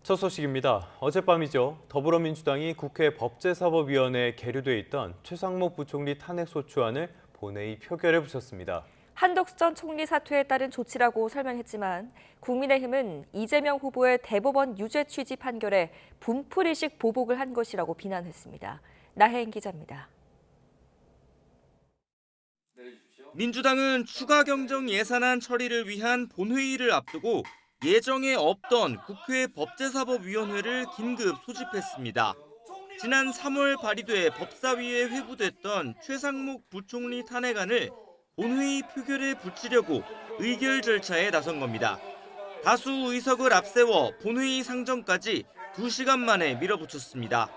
첫 소식입니다. 어젯밤이죠. 더불어민주당이 국회 법제사법위원회에 계류돼 있던 최상목 부총리 탄핵소추안을 본회의 표결에 붙였습니다. 한덕수 전 총리 사퇴에 따른 조치라고 설명했지만 국민의힘은 이재명 후보의 대법원 유죄 취지 판결에 분풀이식 보복을 한 것이라고 비난했습니다. 나혜인 기자입니다. 민주당은 추가 경정 예산안 처리를 위한 본회의를 앞두고 예정에 없던 국회 법제사법위원회를 긴급 소집했습니다. 지난 3월 발의돼 법사위에 회부됐던 최상목 부총리 탄핵안을 본회의 표결에 붙이려고 의결 절차에 나선 겁니다. 다수 의석을 앞세워 본회의 상정까지 2시간 만에 밀어붙였습니다.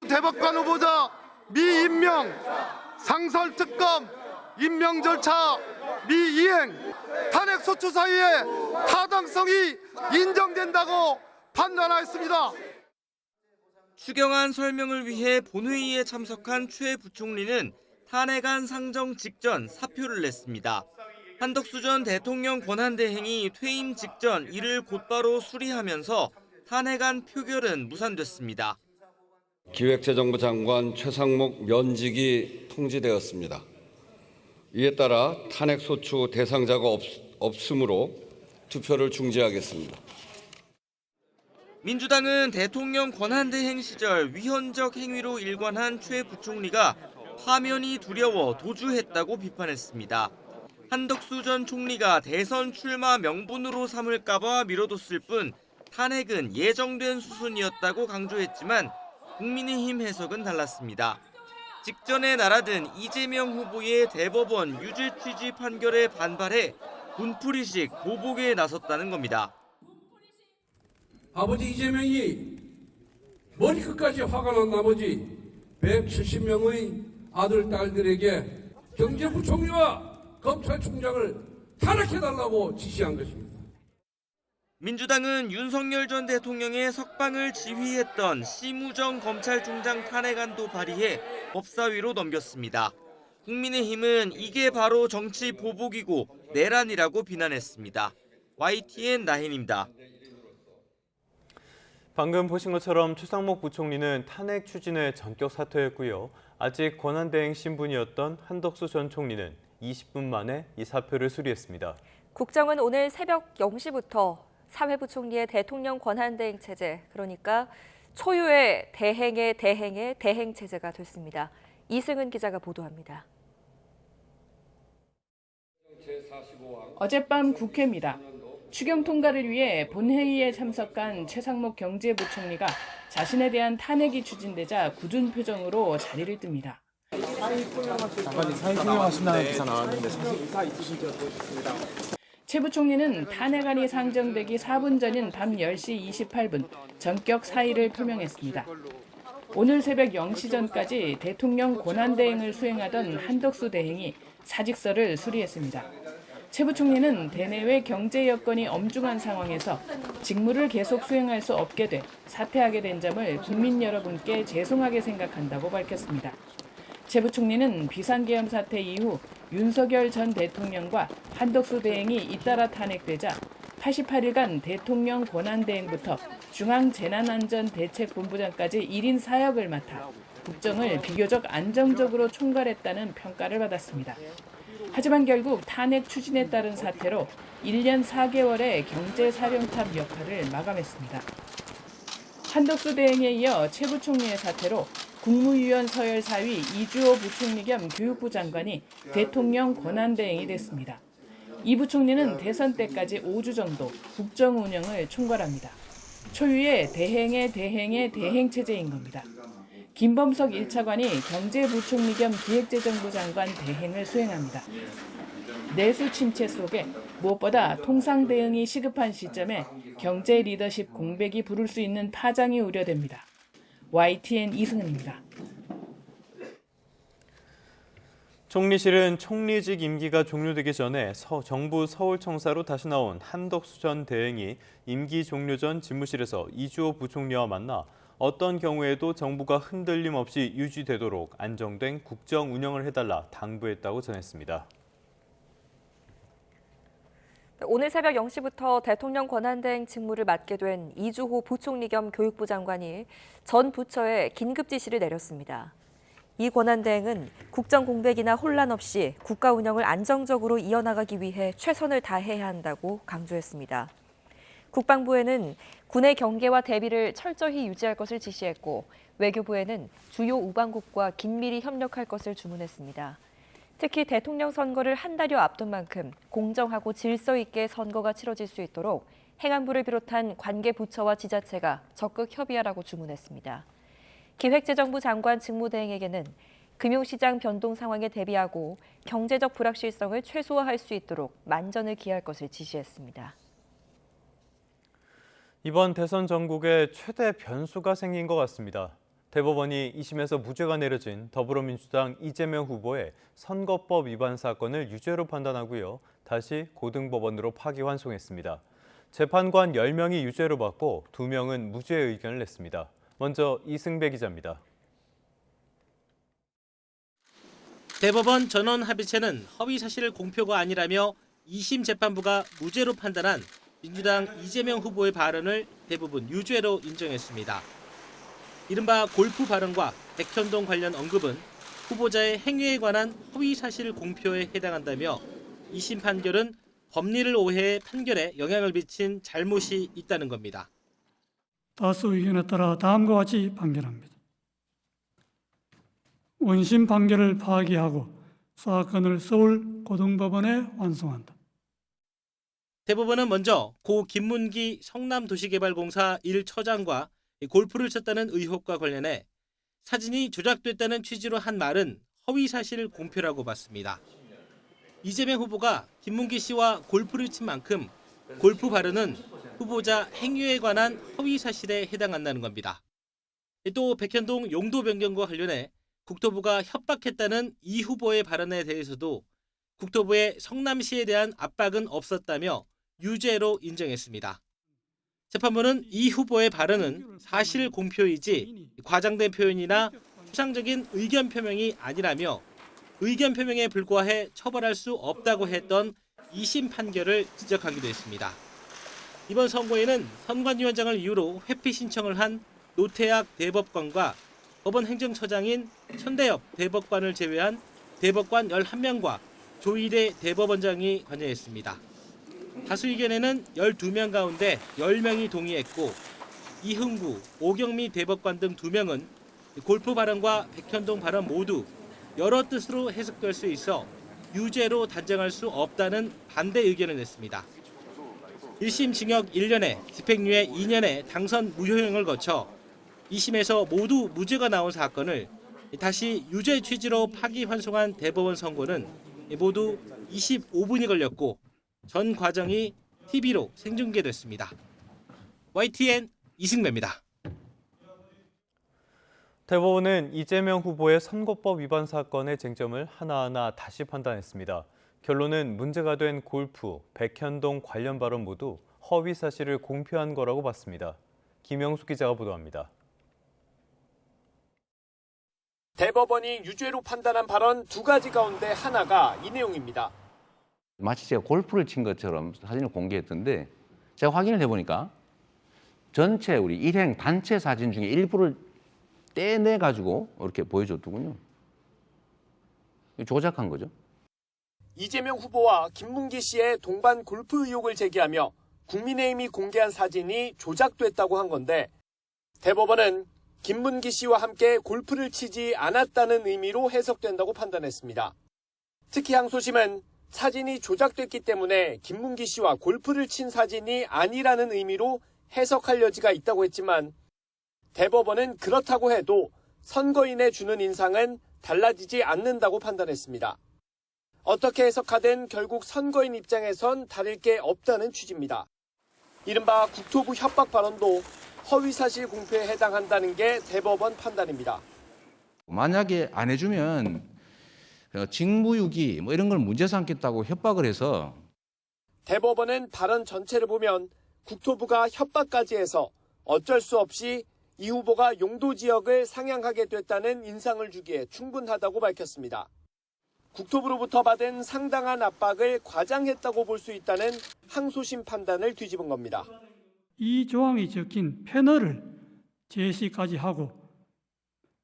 대법관 후보자 미임명, 상설특검, 임명 절차 미이행, 탄핵소추 사유의 타당성이 인정된다고 판단하였습니다. 추경안 설명을 위해 본회의에 참석한 최 부총리는 탄핵안 상정 직전 사표를 냈습니다. 한덕수 전 대통령 권한대행이 퇴임 직전 이를 곧바로 수리하면서 탄핵안 표결은 무산됐습니다. 기획재정부 장관 최상목 면직이 통지되었습니다. 이에 따라 탄핵소추 대상자가 없으므로 투표를 중지하겠습니다. 민주당은 대통령 권한대행 시절 위헌적 행위로 일관한 최 부총리가 파면이 두려워 도주했다고 비판했습니다. 한덕수 전 총리가 대선 출마 명분으로 삼을까 봐 미뤄뒀을 뿐 탄핵은 예정된 수순이었다고 강조했지만 국민의힘 해석은 달랐습니다. 직전에 날아든 이재명 후보의 대법원 유죄 취지 판결에 반발해 분풀이식 보복에 나섰다는 겁니다. 아버지 이재명이 머리끝까지 화가 난 나머지 170명의 아들, 딸들에게 경제부총리와 검찰총장을 탄핵해달라고 지시한 것입니다. 민주당은 윤석열 전 대통령의 석방을 지휘했던 심우정 검찰총장 탄핵안도 발의해 법사위로 넘겼습니다. 국민의힘은 이게 바로 정치 보복이고 내란이라고 비난했습니다. YTN 나혜인입니다. 방금 보신 것처럼 최상목 부총리는 탄핵 추진에 전격 사퇴했고요. 아직 권한대행 신분이었던 한덕수 전 총리는 20분 만에 이 사표를 수리했습니다. 국정은 오늘 새벽 0시부터 사회부총리의 대통령 권한대행 체제, 그러니까 초유의 대행의 대행 체제가 됐습니다. 이승은 기자가 보도합니다. 어젯밤 국회입니다. 추경 통과를 위해 본회의에 참석한 최상목 경제부총리가 자신에 대한 탄핵이 추진되자 굳은 표정으로 자리를 뜹니다. 장관님 사의 투명하신다는 기사 나왔는데 사실이 있으신 줄 보셨습니다. 최 부총리는 탄핵안이 상정되기 4분 전인 밤 10시 28분 전격 사의를 표명했습니다. 오늘 새벽 0시 전까지 대통령 권한대행을 수행하던 한덕수 대행이 사직서를 수리했습니다. 최 부총리는 대내외 경제 여건이 엄중한 상황에서 직무를 계속 수행할 수 없게 돼 사퇴하게 된 점을 국민 여러분께 죄송하게 생각한다고 밝혔습니다. 최 부총리는 비상계엄 사태 이후 윤석열 전 대통령과 한덕수 대행이 잇따라 탄핵되자 88일간 대통령 권한대행부터 중앙재난안전대책본부장까지 1인 사역을 맡아 국정을 비교적 안정적으로 총괄했다는 평가를 받았습니다. 하지만 결국 탄핵 추진에 따른 사태로 1년 4개월의 경제사령탑 역할을 마감했습니다. 한덕수 대행에 이어 최 부총리의 사태로 국무위원 서열 4위 이주호 부총리 겸 교육부 장관이 대통령 권한대행이 됐습니다. 이 부총리는 대선 때까지 5주 정도 국정 운영을 총괄합니다. 초유의 대행의 대행 체제인 겁니다. 김범석 1차관이 경제부총리 겸 기획재정부 장관 대행을 수행합니다. 내수 침체 속에 무엇보다 통상 대응이 시급한 시점에 경제 리더십 공백이 부를 수 있는 파장이 우려됩니다. YTN 이승은입니다. 총리실은 총리직 임기가 종료되기 전에 정부 서울청사로 다시 나온 한덕수 전 대행이 임기 종료 전 집무실에서 이주호 부총리와 만나 어떤 경우에도 정부가 흔들림 없이 유지되도록 안정된 국정 운영을 해달라 당부했다고 전했습니다. 오늘 새벽 0시부터 대통령 권한대행 직무를 맡게 된 이주호 부총리 겸 교육부 장관이 전 부처에 긴급 지시를 내렸습니다. 이 권한대행은 국정 공백이나 혼란 없이 국가 운영을 안정적으로 이어나가기 위해 최선을 다해야 한다고 강조했습니다. 국방부에는 군의 경계와 대비를 철저히 유지할 것을 지시했고 외교부에는 주요 우방국과 긴밀히 협력할 것을 주문했습니다. 특히 대통령 선거를 한 달여 앞둔 만큼 공정하고 질서 있게 선거가 치러질 수 있도록 행안부를 비롯한 관계 부처와 지자체가 적극 협의하라고 주문했습니다. 기획재정부 장관 직무대행에게는 금융시장 변동 상황에 대비하고 경제적 불확실성을 최소화할 수 있도록 만전을 기할 것을 지시했습니다. 이번 대선 전국에 최대 변수가 생긴 것 같습니다. 대법원이 2심에서 무죄가 내려진 더불어민주당 이재명 후보의 선거법 위반 사건을 유죄로 판단하고요. 다시 고등법원으로 파기환송했습니다. 재판관 10명이 유죄로 받고 2명은 무죄 의견을 냈습니다. 먼저 이승배 기자입니다. 대법원 전원합의체는 허위사실 공표가 아니라며 2심 재판부가 무죄로 판단한 민주당 이재명 후보의 발언을 대부분 유죄로 인정했습니다. 이른바 골프 발언과 백현동 관련 언급은 후보자의 행위에 관한 허위사실 공표에 해당한다며 2심 판결은 법리를 오해해 판결에 영향을 미친 잘못이 있다는 겁니다. 다수 의견에 따라 다음과 같이 판결합니다. 원심 판결을 파기하고 사건을 서울 고등법원에 완송한다. 대법원은 먼저 고 김문기 성남도시개발공사 1처장과 골프를 쳤다는 의혹과 관련해 사진이 조작됐다는 취지로 한 말은 허위사실 공표라고 봤습니다. 이재명 후보가 김문기 씨와 골프를 친 만큼 골프 발언은 후보자 행위에 관한 허위사실에 해당한다는 겁니다. 또 백현동 용도 변경과 관련해 국토부가 협박했다는 이 후보의 발언에 대해서도 국토부의 성남시에 대한 압박은 없었다며 유죄로 인정했습니다. 재판부는 이 후보의 발언은 사실 공표이지 과장된 표현이나 추상적인 의견 표명이 아니라며 의견 표명에 불과해 처벌할 수 없다고 했던 2심 판결을 지적하기도 했습니다. 이번 선고에는 선관위원장을 이유로 회피 신청을 한 노태학 대법관과 법원 행정처장인 천대엽 대법관을 제외한 대법관 11명과 조일의 대법원장이 관여했습니다. 다수 의견에는 12명 가운데 10명이 동의했고 이흥구, 오경미 대법관 등 2명은 골프 발언과 백현동 발언 모두 여러 뜻으로 해석될 수 있어 유죄로 단정할 수 없다는 반대 의견을 냈습니다. 1심 징역 1년에 집행유예 2년의 당선 무효형을 거쳐 2심에서 모두 무죄가 나온 사건을 다시 유죄 취지로 파기환송한 대법원 선고는 모두 25분이 걸렸고 전 과정이 TV로 생중계됐습니다. YTN 이승배입니다. 대법원은 이재명 후보의 선거법 위반 사건의 쟁점을 하나하나 다시 판단했습니다. 결론은 문제가 된 골프, 백현동 관련 발언 모두 허위 사실을 공표한 거라고 봤습니다. 김영숙 기자가 보도합니다. 대법원이 유죄로 판단한 발언 2가지 가운데 하나가 이 내용입니다. 마치 제가 골프를 친 것처럼 사진을 공개했던데 제가 확인을 해보니까 전체 우리 일행 단체 사진 중에 일부를 떼내가지고 이렇게 보여줬더군요. 조작한 거죠. 이재명 후보와 김문기 씨의 동반 골프 의혹을 제기하며 국민의힘이 공개한 사진이 조작됐다고 한 건데 대법원은 김문기 씨와 함께 골프를 치지 않았다는 의미로 해석된다고 판단했습니다. 특히 항소심은 사진이 조작됐기 때문에 김문기 씨와 골프를 친 사진이 아니라는 의미로 해석할 여지가 있다고 했지만 대법원은 그렇다고 해도 선거인에 주는 인상은 달라지지 않는다고 판단했습니다. 어떻게 해석하든 결국 선거인 입장에선 다를 게 없다는 취지입니다. 이른바 국토부 협박 발언도 허위사실 공표에 해당한다는 게 대법원 판단입니다. 만약에 안 해주면 직무유기 이런 걸 문제 삼겠다고 협박을 해서 대법원은 발언 전체를 보면 국토부가 협박까지 해서 어쩔 수 없이 이 후보가 용도 지역을 상향하게 됐다는 인상을 주기에 충분하다고 밝혔습니다. 국토부로부터 받은 상당한 압박을 과장했다고 볼 수 있다는 항소심 판단을 뒤집은 겁니다. 이 조항이 적힌 패널을 제시까지 하고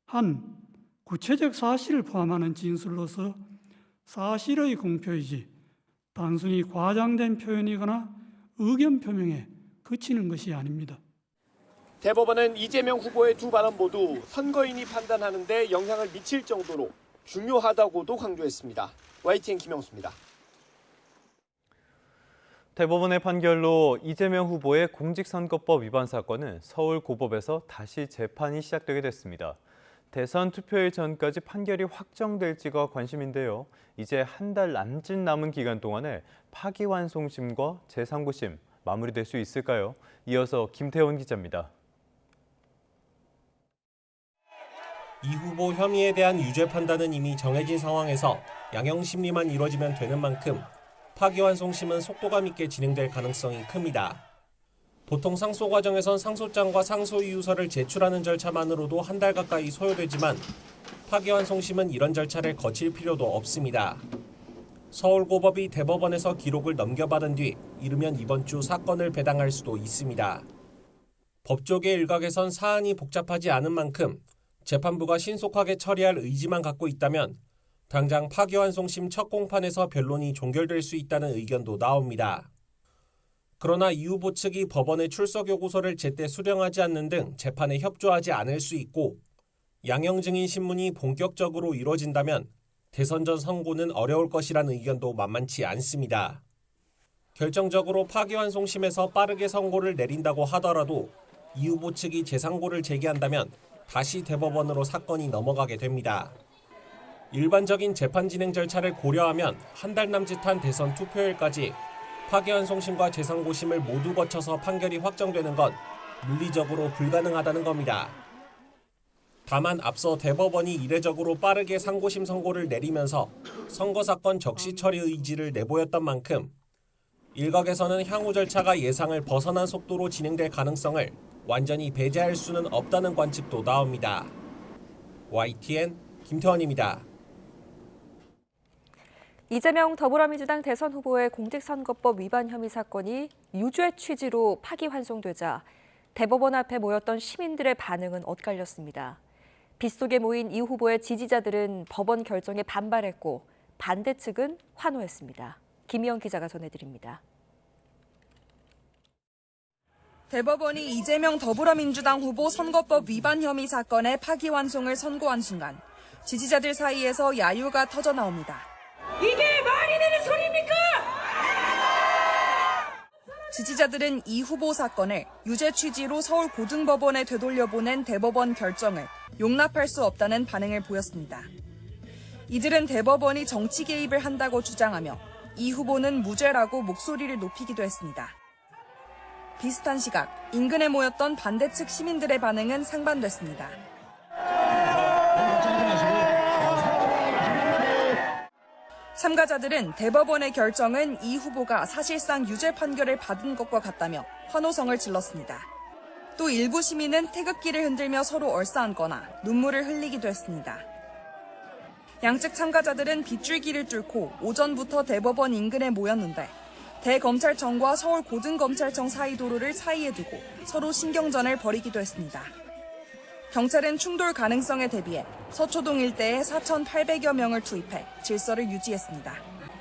한 구체적 사실을 포함하는 진술로서 사실의 공표이지 단순히 과장된 표현이거나 의견 표명에 그치는 것이 아닙니다. 대법원은 이재명 후보의 두 발언 모두 선거인이 판단하는 데 영향을 미칠 정도로 중요하다고도 강조했습니다. YTN 김영수입니다. 대법원의 판결로 이재명 후보의 공직선거법 위반 사건은 서울고법에서 다시 재판이 시작되게 됐습니다. 대선 투표일 전까지 판결이 확정될지가 관심인데요. 이제 한 달 남짓 남은 기간 동안에 파기환송심과 재상고심 마무리될 수 있을까요? 이어서 김태원 기자입니다. 이 후보 혐의에 대한 유죄 판단은 이미 정해진 상황에서 양형 심리만 이뤄지면 되는 만큼 파기환송심은 속도감 있게 진행될 가능성이 큽니다. 보통 상소 과정에선 상소장과 상소이유서를 제출하는 절차만으로도 한 달 가까이 소요되지만 파기환송심은 이런 절차를 거칠 필요도 없습니다. 서울고법이 대법원에서 기록을 넘겨받은 뒤 이르면 이번 주 사건을 배당할 수도 있습니다. 법조계 일각에선 사안이 복잡하지 않은 만큼 재판부가 신속하게 처리할 의지만 갖고 있다면 당장 파기환송심 첫 공판에서 변론이 종결될 수 있다는 의견도 나옵니다. 그러나 이 후보 측이 법원의 출석 요구서를 제때 수령하지 않는 등 재판에 협조하지 않을 수 있고 양형 증인 신문이 본격적으로 이뤄진다면 대선 전 선고는 어려울 것이라는 의견도 만만치 않습니다. 결정적으로 파기환송심에서 빠르게 선고를 내린다고 하더라도 이 후보 측이 재상고를 제기한다면 다시 대법원으로 사건이 넘어가게 됩니다. 일반적인 재판 진행 절차를 고려하면 한 달 남짓한 대선 투표일까지 파기환송심과 재상고심을 모두 거쳐서 판결이 확정되는 건 물리적으로 불가능하다는 겁니다. 다만 앞서 대법원이 이례적으로 빠르게 상고심 선고를 내리면서 선거사건 적시 처리 의지를 내보였던 만큼 일각에서는 향후 절차가 예상을 벗어난 속도로 진행될 가능성을 완전히 배제할 수는 없다는 관측도 나옵니다. YTN 김태원입니다. 이재명 더불어민주당 대선 후보의 공직선거법 위반 혐의 사건이 유죄 취지로 파기환송되자 대법원 앞에 모였던 시민들의 반응은 엇갈렸습니다. 빗속에 모인 이 후보의 지지자들은 법원 결정에 반발했고 반대 측은 환호했습니다. 김희영 기자가 전해드립니다. 대법원이 이재명 더불어민주당 후보 선거법 위반 혐의 사건의 파기환송을 선고한 순간 지지자들 사이에서 야유가 터져나옵니다. 이게 말이 되는 소리입니까? 지지자들은 이 후보 사건을 유죄 취지로 서울고등법원에 되돌려보낸 대법원 결정을 용납할 수 없다는 반응을 보였습니다. 이들은 대법원이 정치 개입을 한다고 주장하며 이 후보는 무죄라고 목소리를 높이기도 했습니다. 비슷한 시각 인근에 모였던 반대측 시민들의 반응은 상반됐습니다. 참가자들은 대법원의 결정은 이 후보가 사실상 유죄 판결을 받은 것과 같다며 환호성을 질렀습니다. 또 일부 시민은 태극기를 흔들며 서로 얼싸안거나 눈물을 흘리기도 했습니다. 양측 참가자들은 빗줄기를 뚫고 오전부터 대법원 인근에 모였는데 대검찰청과 서울고등검찰청 사이 도로를 사이에 두고 서로 신경전을 벌이기도 했습니다. 경찰은 충돌 가능성에 대비해 서초동 일대에 4,800여 명을 투입해 질서를 유지했습니다.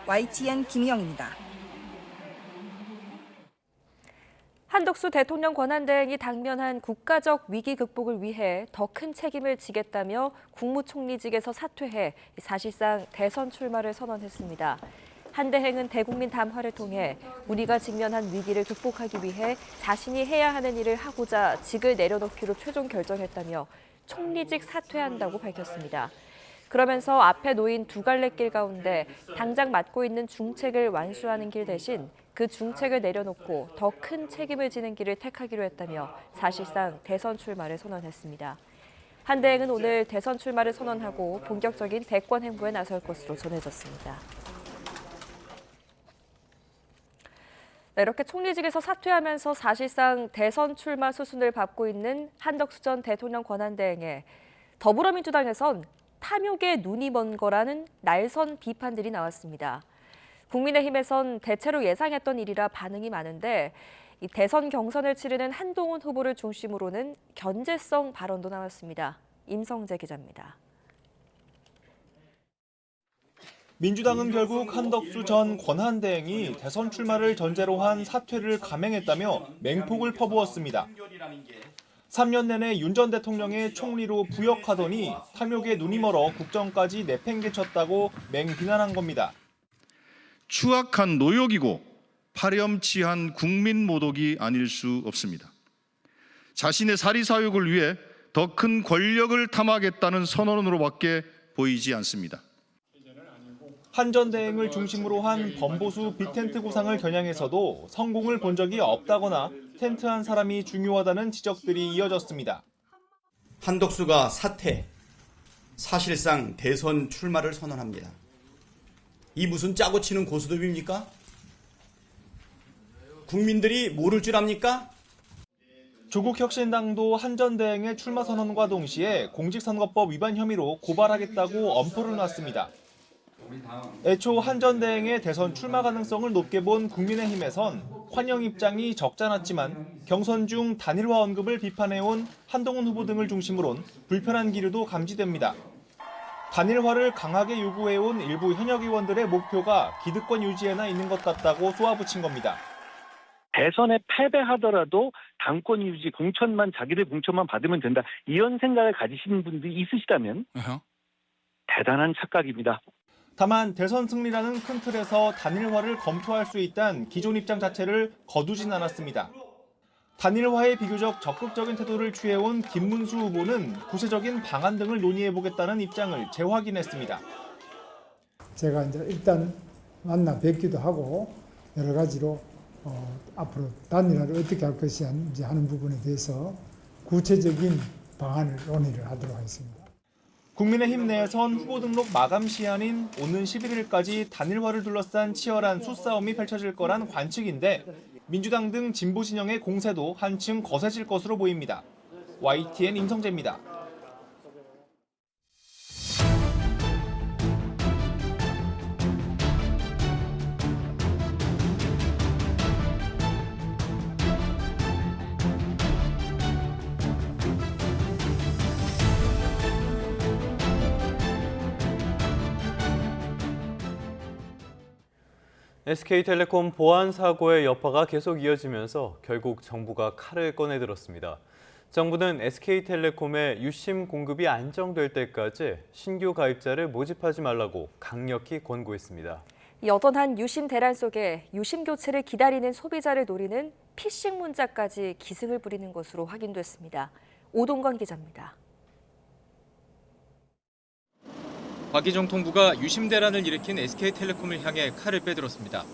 YTN 김희영입니다. 한덕수 대통령 권한대행이 당면한 국가적 위기 극복을 위해 더 큰 책임을 지겠다며 국무총리직에서 사퇴해 사실상 대선 출마를 선언했습니다. 한 대행은 대국민 담화를 통해 우리가 직면한 위기를 극복하기 위해 자신이 해야 하는 일을 하고자 직을 내려놓기로 최종 결정했다며 총리직 사퇴한다고 밝혔습니다. 그러면서 앞에 놓인 두 갈래 길 가운데 당장 맡고 있는 중책을 완수하는 길 대신 그 중책을 내려놓고 더 큰 책임을 지는 길을 택하기로 했다며 사실상 대선 출마를 선언했습니다. 한 대행은 오늘 대선 출마를 선언하고 본격적인 대권 행보에 나설 것으로 전해졌습니다. 이렇게 총리직에서 사퇴하면서 사실상 대선 출마 수순을 밟고 있는 한덕수 전 대통령 권한대행에 더불어민주당에선 탐욕에 눈이 먼 거라는 날선 비판들이 나왔습니다. 국민의힘에선 대체로 예상했던 일이라 반응이 많은데 이 대선 경선을 치르는 한동훈 후보를 중심으로는 견제성 발언도 나왔습니다. 임성재 기자입니다. 민주당은 결국 한덕수 전 권한대행이 대선 출마를 전제로 한 사퇴를 감행했다며 맹폭을 퍼부었습니다. 3년 내내 윤 전 대통령의 총리로 부역하더니 탐욕에 눈이 멀어 국정까지 내팽개쳤다고 맹비난한 겁니다. 추악한 노역이고 파렴치한 국민 모독이 아닐 수 없습니다. 자신의 사리사욕을 위해 더 큰 권력을 탐하겠다는 선언으로밖에 보이지 않습니다. 한 전 대행을 중심으로 한 범보수 빅텐트 구상을 겨냥해서도 성공을 본 적이 없다거나 텐트한 사람이 중요하다는 지적들이 이어졌습니다. 한덕수가 사퇴, 사실상 대선 출마를 선언합니다. 이 무슨 짜고 치는 고스톱입니까? 국민들이 모를 줄 압니까? 조국혁신당도 한 전 대행의 출마 선언과 동시에 공직선거법 위반 혐의로 고발하겠다고 엄포를 놨습니다. 애초 한 전 대행의 대선 출마 가능성을 높게 본 국민의힘에선 환영 입장이 적잖았지만 경선 중 단일화 언급을 비판해온 한동훈 후보 등을 중심으론 불편한 기류도 감지됩니다. 단일화를 강하게 요구해온 일부 현역 의원들의 목표가 기득권 유지에나 있는 것 같다고 쏘아붙인 겁니다. 대선에 패배하더라도 당권 유지, 자기들 공천만 받으면 된다. 이런 생각을 가지시는 분들이 있으시다면 대단한 착각입니다. 다만 대선 승리라는 큰 틀에서 단일화를 검토할 수 있다는 기존 입장 자체를 거두진 않았습니다. 단일화에 비교적 적극적인 태도를 취해온 김문수 후보는 구체적인 방안 등을 논의해보겠다는 입장을 재확인했습니다. 제가 이제 일단 만나 뵙기도 하고 여러 가지로 앞으로 단일화를 어떻게 할 것인지 하는 부분에 대해서 구체적인 방안을 논의를 하도록 하겠습니다. 국민의힘 내에선 후보 등록 마감 시한인 오는 11일까지 단일화를 둘러싼 치열한 수싸움이 펼쳐질 거란 관측인데 민주당 등 진보 진영의 공세도 한층 거세질 것으로 보입니다. YTN 임성재입니다. SK텔레콤 보안 사고의 여파가 계속 이어지면서 결국 정부가 칼을 꺼내들었습니다. 정부는 SK텔레콤의 유심 공급이 안정될 때까지 신규 가입자를 모집하지 말라고 강력히 권고했습니다. 여전한 유심 대란 속에 유심 교체를 기다리는 소비자를 노리는 피싱 문자까지 기승을 부리는 것으로 확인됐습니다. 오동건 기자입니다. 박희정 통부가 유심 대란을 일으킨 SK텔레콤을 향해 칼을 빼들었습니다.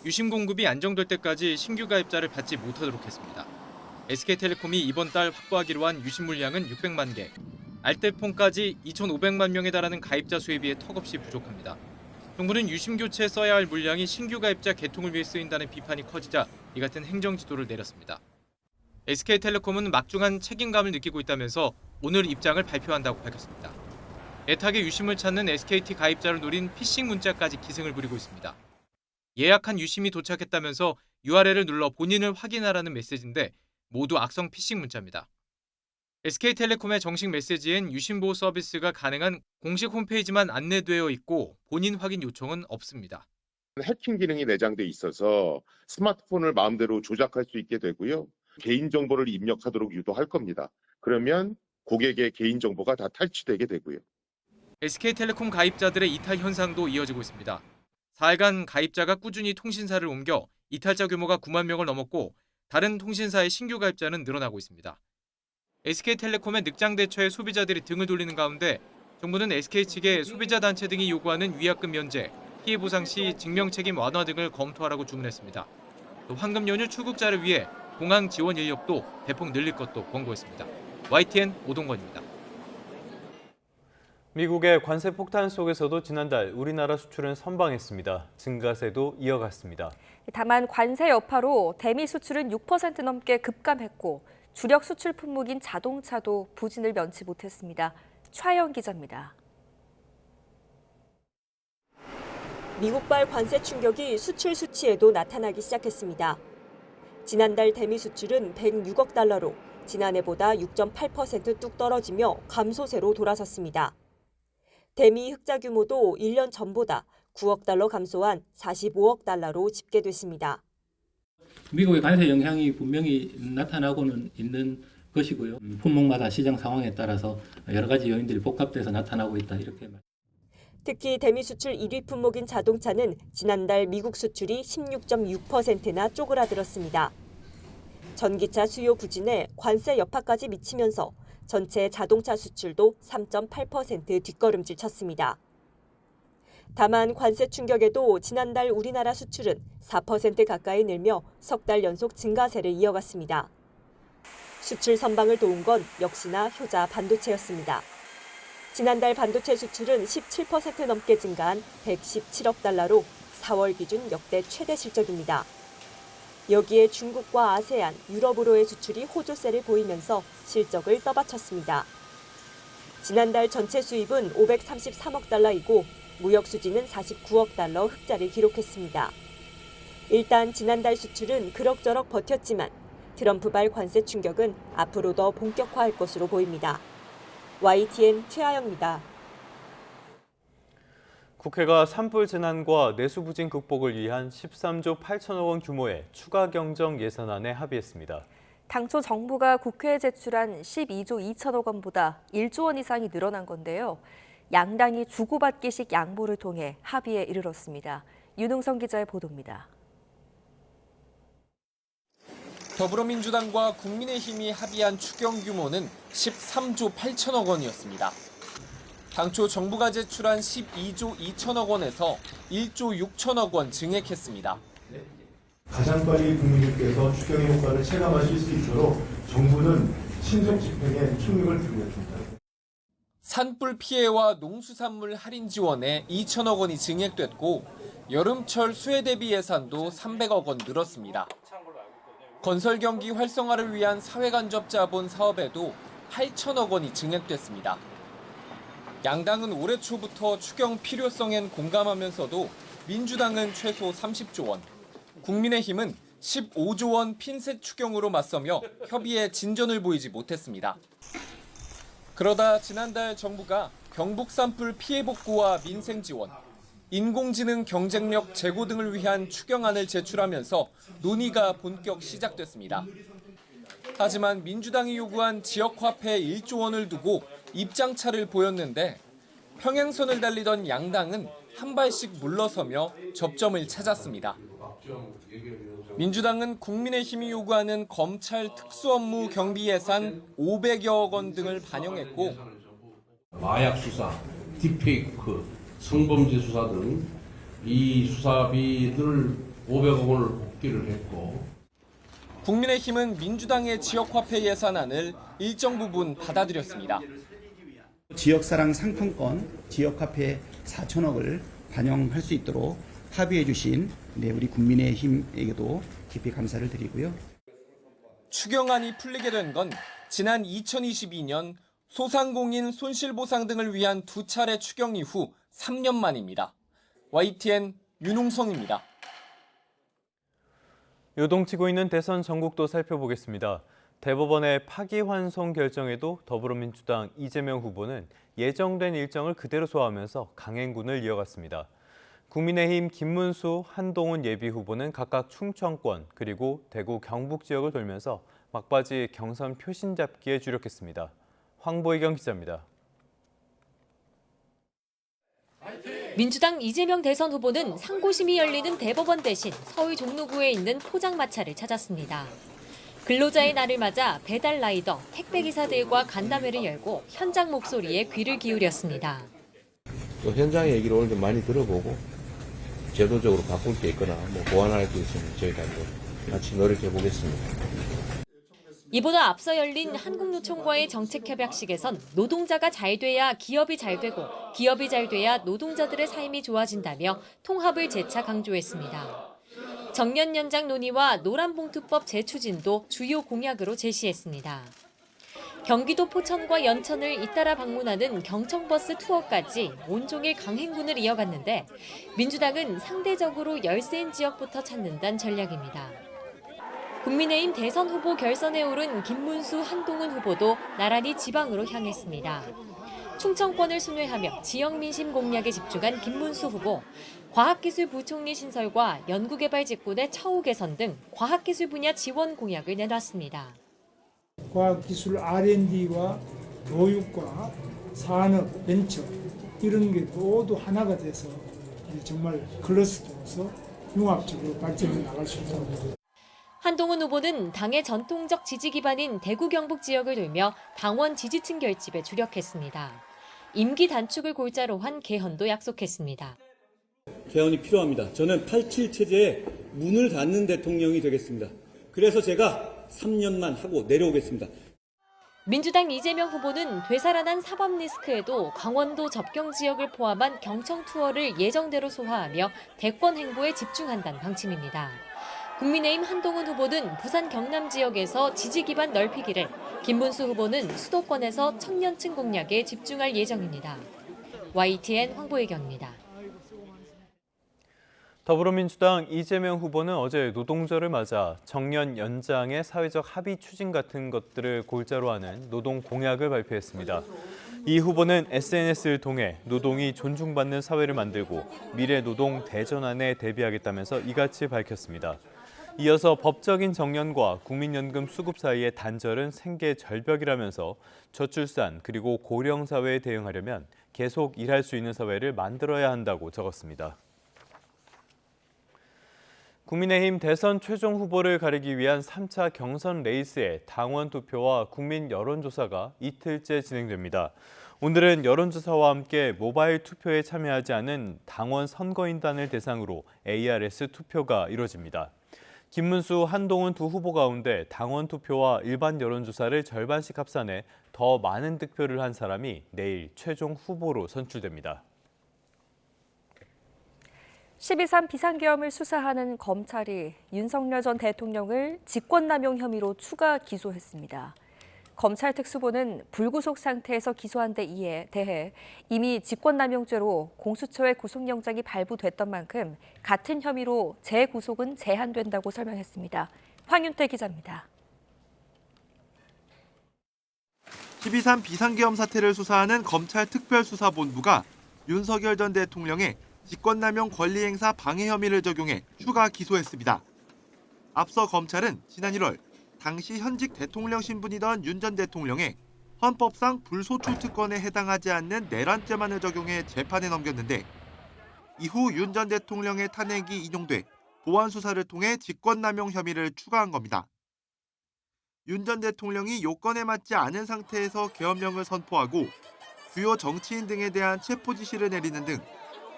유심 공급이 안정될 때까지 신규 가입자를 받지 못하도록 했습니다. SK텔레콤이 이번 달 확보하기로 한 유심 물량은 600만 개, 알뜰폰까지 2,500만 명에 달하는 가입자 수에 비해 턱없이 부족합니다. 정부는 유심 교체에 써야 할 물량이 신규 가입자 개통을 위해 쓰인다는 비판이 커지자 이 같은 행정 지도를 내렸습니다. SK텔레콤은 막중한 책임감을 느끼고 있다면서 오늘 입장을 발표한다고 밝혔습니다. 애타게 유심을 찾는 SKT 가입자를 노린 피싱 문자까지 기승을 부리고 있습니다. 예약한 유심이 도착했다면서 URL을 눌러 본인을 확인하라는 메시지인데 모두 악성 피싱 문자입니다. SK텔레콤의 정식 메시지엔 유심보호 서비스가 가능한 공식 홈페이지만 안내되어 있고 본인 확인 요청은 없습니다. 해킹 기능이 내장돼 있어서 스마트폰을 마음대로 조작할 수 있게 되고요. 개인정보를 입력하도록 유도할 겁니다. 그러면 고객의 개인정보가 다 탈취되게 되고요. SK텔레콤 가입자들의 이탈 현상도 이어지고 있습니다. 4일간 가입자가 꾸준히 통신사를 옮겨 이탈자 규모가 9만 명을 넘었고 다른 통신사의 신규 가입자는 늘어나고 있습니다. SK텔레콤의 늑장 대처에 소비자들이 등을 돌리는 가운데 정부는 SK 측에 소비자 단체 등이 요구하는 위약금 면제, 피해 보상 시 증명 책임 완화 등을 검토하라고 주문했습니다. 또 황금 연휴 출국자를 위해 공항 지원 인력도 대폭 늘릴 것도 권고했습니다. YTN 오동건입니다. 미국의 관세 폭탄 속에서도 지난달 우리나라 수출은 선방했습니다. 증가세도 이어갔습니다. 다만 관세 여파로 대미 수출은 6% 넘게 급감했고 주력 수출 품목인 자동차도 부진을 면치 못했습니다. 차영 기자입니다. 미국발 관세 충격이 수출 수치에도 나타나기 시작했습니다. 지난달 대미 수출은 106억 달러로 지난해보다 6.8% 뚝 떨어지며 감소세로 돌아섰습니다. 대미 흑자 규모도 1년 전보다 9억 달러 감소한 45억 달러로 집계됐습니다. 미국의 관세 영향이 분명히 나타나고는 있는 것이고요. 품목마다 시장 상황에 따라서 여러 가지 요인들이 복합돼서 나타나고 있다 이렇게 말합니다. 특히 대미 수출 1위 품목인 자동차는 지난달 미국 수출이 16.6%나 쪼그라들었습니다. 전기차 수요 부진에 관세 여파까지 미치면서 전체 자동차 수출도 3.8% 뒷걸음질 쳤습니다. 다만 관세 충격에도 지난달 우리나라 수출은 4% 가까이 늘며 석 달 연속 증가세를 이어갔습니다. 수출 선방을 도운 건 역시나 효자 반도체였습니다. 지난달 반도체 수출은 17% 넘게 증가한 117억 달러로 4월 기준 역대 최대 실적입니다. 여기에 중국과 아세안, 유럽으로의 수출이 호조세를 보이면서 실적을 떠받쳤습니다. 지난달 전체 수입은 533억 달러이고 무역 수지는 49억 달러 흑자를 기록했습니다. 일단 지난달 수출은 그럭저럭 버텼지만 트럼프발 관세 충격은 앞으로 더 본격화할 것으로 보입니다. YTN 최하영입니다. 국회가 산불 재난과 내수 부진 극복을 위한 13조 8천억 원 규모의 추가 경정 예산안에 합의했습니다. 당초 정부가 국회에 제출한 12조 2천억 원보다 1조 원 이상이 늘어난 건데요. 양당이 주고받기식 양보를 통해 합의에 이르렀습니다. 윤웅성 기자의 보도입니다. 더불어민주당과 국민의힘이 합의한 추경 규모는 13조 8천억 원이었습니다. 당초 정부가 제출한 12조 2천억 원에서 1조 6천억 원 증액했습니다. 가장 빨리 국민들께서 추경의 효과를 체감하실 수 있도록 정부는 신속 집행에 총력을 기울였습니다. 산불 피해와 농수산물 할인 지원에 2천억 원이 증액됐고 여름철 수해 대비 예산도 300억 원 늘었습니다. 건설 경기 활성화를 위한 사회간접 자본 사업에도 8천억 원이 증액됐습니다. 양당은 올해 초부터 추경 필요성엔 공감하면서도 민주당은 최소 30조 원, 국민의힘은 15조 원 핀셋 추경으로 맞서며 협의에 진전을 보이지 못했습니다. 그러다 지난달 정부가 경북 산불 피해 복구와 민생 지원, 인공지능 경쟁력 제고 등을 위한 추경안을 제출하면서 논의가 본격 시작됐습니다. 하지만 민주당이 요구한 지역화폐 1조 원을 두고 입장차를 보였는데 평행선을 달리던 양당은 한 발씩 물러서며 접점을 찾았습니다. 민주당은 국민의힘이 요구하는 검찰 특수업무 경비 예산 500여억 원 등을 반영했고 마약 수사, 딥페이크, 성범죄 수사 등 이 수사비를 500억 원을 복귀를 했고 국민의힘은 민주당의 지역화폐 예산안을 일정 부분 받아들였습니다. 지역사랑 상품권, 지역화폐 4천억을 반영할 수 있도록 합의해 주신 우리 국민의힘에게도 깊이 감사를 드리고요. 추경안이 풀리게 된 건 지난 2022년 소상공인 손실보상 등을 위한 2차례 추경 이후 3년 만입니다. YTN 윤홍성입니다. 요동치고 있는 대선 전국도 살펴보겠습니다. 대법원의 파기환송 결정에도 더불어민주당 이재명 후보는 예정된 일정을 그대로 소화하면서 강행군을 이어갔습니다. 국민의힘 김문수, 한동훈 예비후보는 각각 충청권 그리고 대구 경북 지역을 돌면서 막바지 경선 표신 잡기에 주력했습니다. 황보이경 기자입니다. 민주당 이재명 대선 후보는 상고심이 열리는 대법원 대신 서울 종로구에 있는 포장마차를 찾았습니다. 근로자의 날을 맞아 배달 라이더, 택배기사들과 간담회를 열고 현장 목소리에 귀를 기울였습니다. 또 현장 얘기를 오늘 좀 많이 들어보고 제도적으로 바꿀 게 있거나 보완할 게 있으면 저희가 같이 노력해 보겠습니다. 이보다 앞서 열린 한국노총과의 정책협약식에선 노동자가 잘 돼야 기업이 잘 되고 기업이 잘 돼야 노동자들의 삶이 좋아진다며 통합을 재차 강조했습니다. 정년 연장 논의와 노란봉투법 재추진도 주요 공약으로 제시했습니다. 경기도 포천과 연천을 잇따라 방문하는 경청버스 투어까지 온종일 강행군을 이어갔는데 민주당은 상대적으로 열세인 지역부터 찾는다는 전략입니다. 국민의힘 대선 후보 결선에 오른 김문수, 한동훈 후보도 나란히 지방으로 향했습니다. 충청권을 순회하며 지역 민심 공략에 집중한 김문수 후보, 과학기술부총리 신설과 연구개발 직군의 처우 개선 등 과학기술 분야 지원 공약을 내놨습니다. 과학기술 R&D와 교육과 산업, 벤처 이런 게 모두 하나가 돼서 정말 클러스터로서 융합적으로 발전해 나갈 수 있다고. 한동훈 후보는 당의 전통적 지지 기반인 대구 경북 지역을 돌며 당원 지지층 결집에 주력했습니다. 임기 단축을 골자로 한 개헌도 약속했습니다. 개헌이 필요합니다. 저는 87 체제에 문을 닫는 대통령이 되겠습니다. 그래서 제가 3년만 하고 내려오겠습니다. 민주당 이재명 후보는 되살아난 사법 리스크에도 강원도 접경 지역을 포함한 경청 투어를 예정대로 소화하며 대권 행보에 집중한다는 방침입니다. 국민의힘 한동훈 후보는 부산 경남 지역에서 지지 기반 넓히기를, 김문수 후보는 수도권에서 청년층 공략에 집중할 예정입니다. YTN 황보혜경입니다. 더불어민주당 이재명 후보는 어제 노동절을 맞아 정년 연장의 사회적 합의 추진 같은 것들을 골자로 하는 노동 공약을 발표했습니다. 이 후보는 SNS를 통해 노동이 존중받는 사회를 만들고 미래 노동 대전환에 대비하겠다면서 이같이 밝혔습니다. 이어서 법적인 정년과 국민연금 수급 사이의 단절은 생계 절벽이라면서 저출산 그리고 고령 사회에 대응하려면 계속 일할 수 있는 사회를 만들어야 한다고 적었습니다. 국민의힘 대선 최종 후보를 가리기 위한 3차 경선 레이스의 당원 투표와 국민 여론조사가 이틀째 진행됩니다. 오늘은 여론조사와 함께 모바일 투표에 참여하지 않은 당원 선거인단을 대상으로 ARS 투표가 이뤄집니다. 김문수, 한동훈 두 후보 가운데 당원 투표와 일반 여론조사를 절반씩 합산해 더 많은 득표를 한 사람이 내일 최종 후보로 선출됩니다. 12.3 비상계엄을 수사하는 검찰이 윤석열 전 대통령을 직권남용 혐의로 추가 기소했습니다. 검찰 특수부는 불구속 상태에서 기소한 데 대해 이미 직권남용죄로 공수처의 구속영장이 발부됐던 만큼 같은 혐의로 재구속은 제한된다고 설명했습니다. 황윤태 기자입니다. 12.3 비상계엄 사태를 수사하는 검찰 특별수사본부가 윤석열 전 대통령의 직권남용 권리행사 방해 혐의를 적용해 추가 기소했습니다. 앞서 검찰은 지난 1월 당시 현직 대통령 신분이던 윤 전 대통령의 헌법상 불소출 특권에 해당하지 않는 내란죄만을 적용해 재판에 넘겼는데 이후 윤 전 대통령의 탄핵이 인용돼 보완 수사를 통해 직권남용 혐의를 추가한 겁니다. 윤 전 대통령이 요건에 맞지 않은 상태에서 계엄령을 선포하고 주요 정치인 등에 대한 체포 지시를 내리는 등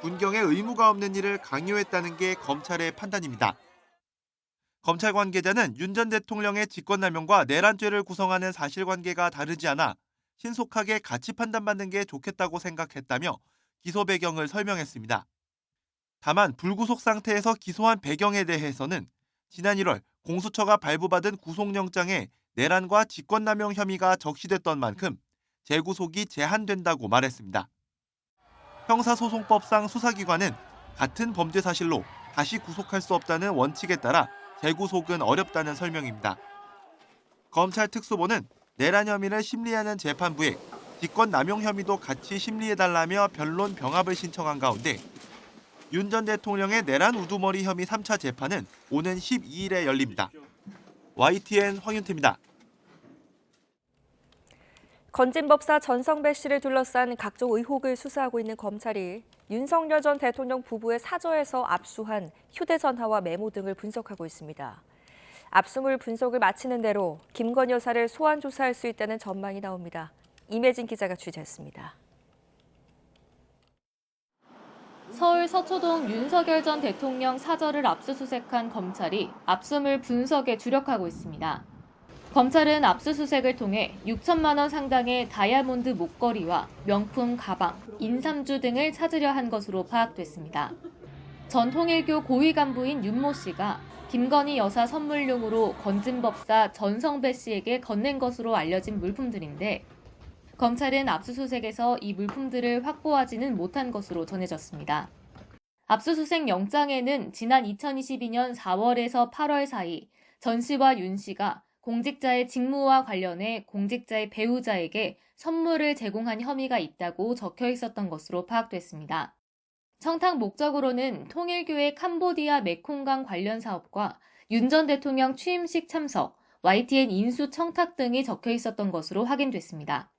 군경에 의무가 없는 일을 강요했다는 게 검찰의 판단입니다. 검찰 관계자는 윤 전 대통령의 직권남용과 내란죄를 구성하는 사실관계가 다르지 않아 신속하게 같이 판단받는 게 좋겠다고 생각했다며 기소 배경을 설명했습니다. 다만 불구속 상태에서 기소한 배경에 대해서는 지난 1월 공수처가 발부받은 구속영장에 내란과 직권남용 혐의가 적시됐던 만큼 재구속이 제한된다고 말했습니다. 형사소송법상 수사기관은 같은 범죄 사실로 다시 구속할 수 없다는 원칙에 따라 재구속은 어렵다는 설명입니다. 검찰 특수본은 내란 혐의를 심리하는 재판부에 직권남용 혐의도 같이 심리해달라며 변론 병합을 신청한 가운데 윤 전 대통령의 내란 우두머리 혐의 3차 재판은 오는 12일에 열립니다. YTN 황윤태입니다. 건진법사 전성배 씨를 둘러싼 각종 의혹을 수사하고 있는 검찰이 윤석열 전 대통령 부부의 사저에서 압수한 휴대전화와 메모 등을 분석하고 있습니다. 압수물 분석을 마치는 대로 김건희 여사를 소환 조사할 수 있다는 전망이 나옵니다. 임혜진 기자가 취재했습니다. 서울 서초동 윤석열 전 대통령 사저를 압수수색한 검찰이 압수물 분석에 주력하고 있습니다. 검찰은 압수수색을 통해 6천만 원 상당의 다이아몬드 목걸이와 명품 가방, 인삼주 등을 찾으려 한 것으로 파악됐습니다. 전 통일교 고위 간부인 윤모 씨가 김건희 여사 선물용으로 건진법사 전성배 씨에게 건넨 것으로 알려진 물품들인데 검찰은 압수수색에서 이 물품들을 확보하지는 못한 것으로 전해졌습니다. 압수수색 영장에는 지난 2022년 4월에서 8월 사이 전 씨와 윤 씨가 공직자의 직무와 관련해 공직자의 배우자에게 선물을 제공한 혐의가 있다고 적혀 있었던 것으로 파악됐습니다. 청탁 목적으로는 통일교의 캄보디아 메콩강 관련 사업과 윤 전 대통령 취임식 참석, YTN 인수 청탁 등이 적혀 있었던 것으로 확인됐습니다.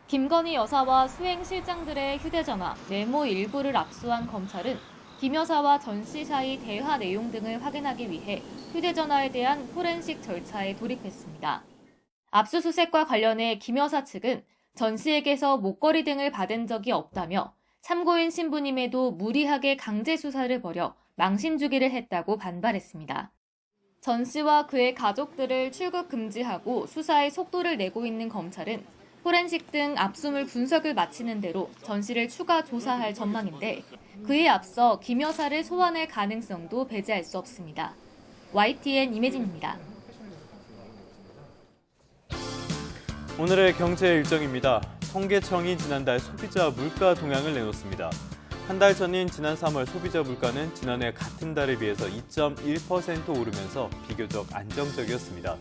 김건희 여사와 수행실장들의 휴대전화, 메모 일부를 압수한 검찰은 김 여사와 전 씨 사이 대화 내용 등을 확인하기 위해 휴대전화에 대한 포렌식 절차에 돌입했습니다. 압수수색과 관련해 김 여사 측은 전 씨에게서 목걸이 등을 받은 적이 없다며 참고인 신부님에도 무리하게 강제 수사를 벌여 망신 주기를 했다고 반발했습니다. 전 씨와 그의 가족들을 출국 금지하고 수사에 속도를 내고 있는 검찰은 포렌식 등 압수물 분석을 마치는 대로 전 씨를 추가 조사할 전망인데 그에 앞서 김 여사를 소환할 가능성도 배제할 수 없습니다. YTN 임혜진입니다. 오늘의 경제 일정입니다. 통계청이 지난달 소비자 물가 동향을 내놓습니다. 한 달 전인 지난 3월 소비자 물가는 지난해 같은 달에 비해서 2.1% 오르면서 비교적 안정적이었습니다.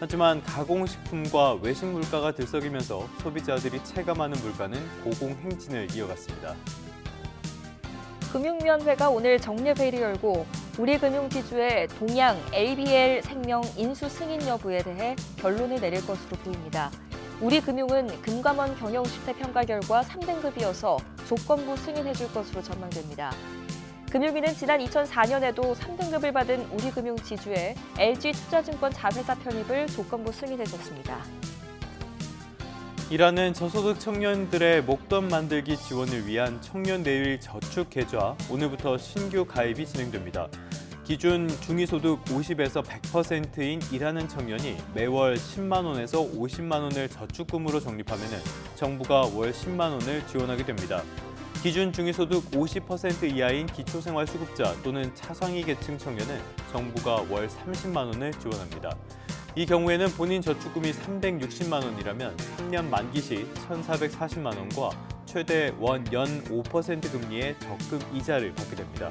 하지만 가공식품과 외식 물가가 들썩이면서 소비자들이 체감하는 물가는 고공행진을 이어갔습니다. 금융위원회가 오늘 정례회의를 열고 우리금융지주의 동양, LBL 생명 인수 승인 여부에 대해 결론을 내릴 것으로 보입니다. 우리금융은 금감원 경영 실태 평가 결과 3등급이어서 조건부 승인해줄 것으로 전망됩니다. 금융위는 지난 2004년에도 3등급을 받은 우리금융지주의 LG투자증권 자회사 편입을 조건부 승인해줬습니다. 이라는 저소득 청년들의 목돈 만들기 지원을 위한 청년 내일 저축 계좌, 오늘부터 신규 가입이 진행됩니다. 기준 중위소득 50에서 100%인 일하는 청년이 매월 10만 원에서 50만 원을 저축금으로 적립하면 정부가 월 10만 원을 지원하게 됩니다. 기준 중위소득 50% 이하인 기초생활수급자 또는 차상위 계층 청년은 정부가 월 30만 원을 지원합니다. 이 경우에는 본인 저축금이 360만 원이라면 3년 만기 시 1,440만 원과 최대 연 5% 금리의 적금 이자를 받게 됩니다.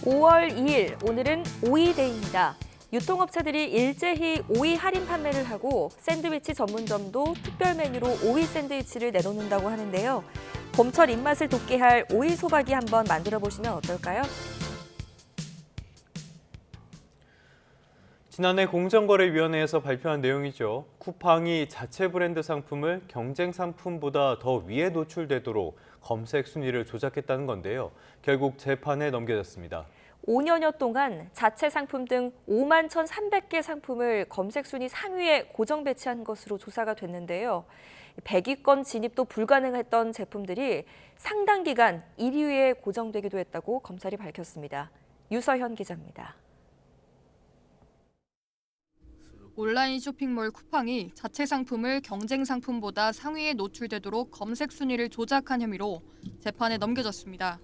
5월 2일, 오늘은 오이데이입니다. 유통업체들이 일제히 오이 할인 판매를 하고 샌드위치 전문점도 특별 메뉴로 오이 샌드위치를 내놓는다고 하는데요. 봄철 입맛을 돋게 할 오이 소박이 한번 만들어 보시면 어떨까요? 지난해 공정거래위원회에서 발표한 내용이죠. 쿠팡이 자체 브랜드 상품을 경쟁 상품보다 더 위에 노출되도록 검색 순위를 조작했다는 건데요. 결국 재판에 넘겨졌습니다. 5년여 동안 자체 상품 등 5만 1,300개 상품을 검색 순위 상위에 고정 배치한 것으로 조사가 됐는데요. 100위권 진입도 불가능했던 제품들이 상당 기간 1위에 고정되기도 했다고 검찰이 밝혔습니다. 유서현 기자입니다. 온라인 쇼핑몰 쿠팡이 자체 상품을 경쟁 상품보다 상위에 노출되도록 검색 순위를 조작한 혐의로 재판에 넘겨졌습니다.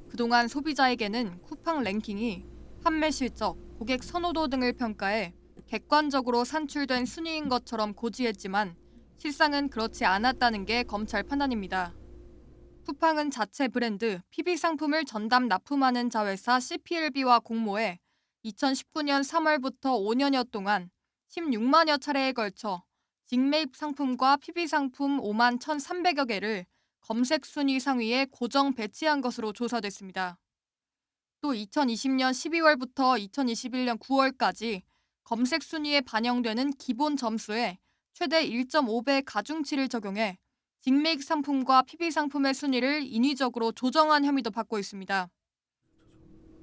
그동안 소비자에게는 쿠팡 랭킹이 판매 실적, 고객 선호도 등을 평가해 객관적으로 산출된 순위인 것처럼 고지했지만 실상은 그렇지 않았다는 게 검찰 판단입니다. 쿠팡은 자체 브랜드, PB 상품을 전담 납품하는 자회사 CPLB와 공모해 2019년 3월부터 5년여 동안 16만여 차례에 걸쳐 직매입 상품과 PB 상품 5만 1,300여 개를 검색 순위 상위에 고정 배치한 것으로 조사됐습니다. 또 2020년 12월부터 2021년 9월까지 검색 순위에 반영되는 기본 점수에 최대 1.5배 가중치를 적용해 직매입 상품과 PB 상품의 순위를 인위적으로 조정한 혐의도 받고 있습니다.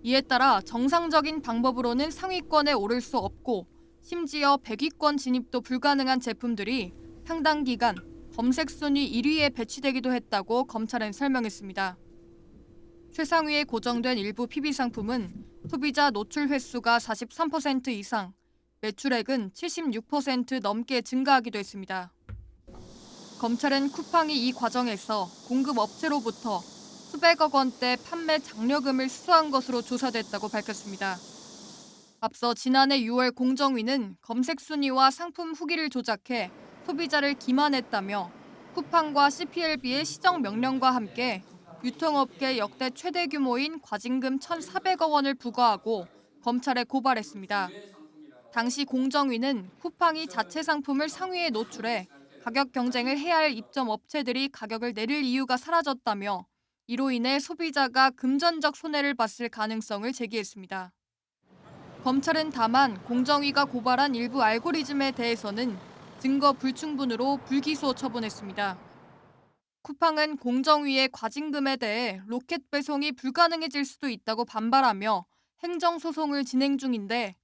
이에 따라 정상적인 방법으로는 상위권에 오를 수 없고 심지어 100위권 진입도 불가능한 제품들이 상당 기간 검색 순위 1위에 배치되기도 했다고 검찰은 설명했습니다. 최상위에 고정된 일부 PB 상품은 소비자 노출 횟수가 43% 이상, 매출액은 76% 넘게 증가하기도 했습니다. 검찰은 쿠팡이 이 과정에서 공급 업체로부터 수백억 원대 판매 장려금을 수수한 것으로 조사됐다고 밝혔습니다. 앞서 지난해 6월 공정위는 검색 순위와 상품 후기를 조작해 소비자를 기만했다며 쿠팡과 CPLB의 시정 명령과 함께 유통업계 역대 최대 규모인 과징금 1,400억 원을 부과하고 검찰에 고발했습니다. 당시 공정위는 쿠팡이 자체 상품을 상위에 노출해 가격 경쟁을 해야 할 입점 업체들이 가격을 내릴 이유가 사라졌다며 이로 인해 소비자가 금전적 손해를 봤을 가능성을 제기했습니다. 검찰은 다만 공정위가 고발한 일부 알고리즘에 대해서는 증거 불충분으로 불기소 처분했습니다. 쿠팡은 공정위의 과징금에 대해 로켓 배송이 불가능해질 수도 있다고 반발하며 행정소송을 진행 중인데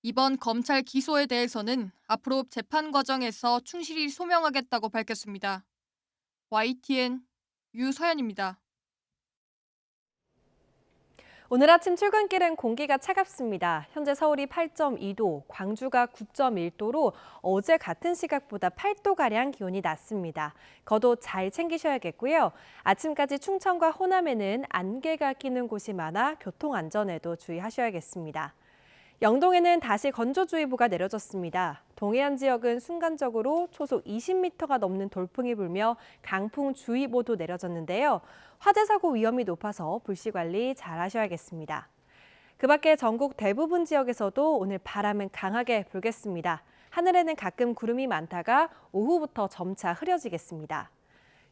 이번 검찰 기소에 대해서는 앞으로 재판 과정에서 충실히 소명하겠다고 밝혔습니다. YTN 유서연입니다. 오늘 아침 출근길은 공기가 차갑습니다. 현재 서울이 8.2도, 광주가 9.1도로 어제 같은 시각보다 8도가량 기온이 낮습니다. 겉옷 잘 챙기셔야겠고요. 아침까지 충청과 호남에는 안개가 끼는 곳이 많아 교통안전에도 주의하셔야겠습니다. 영동에는 다시 건조주의보가 내려졌습니다. 동해안 지역은 순간적으로 초속 20m가 넘는 돌풍이 불며 강풍주의보도 내려졌는데요. 화재 사고 위험이 높아서 불씨 관리 잘 하셔야겠습니다. 그 밖에 전국 대부분 지역에서도 오늘 바람은 강하게 불겠습니다. 하늘에는 가끔 구름이 많다가 오후부터 점차 흐려지겠습니다.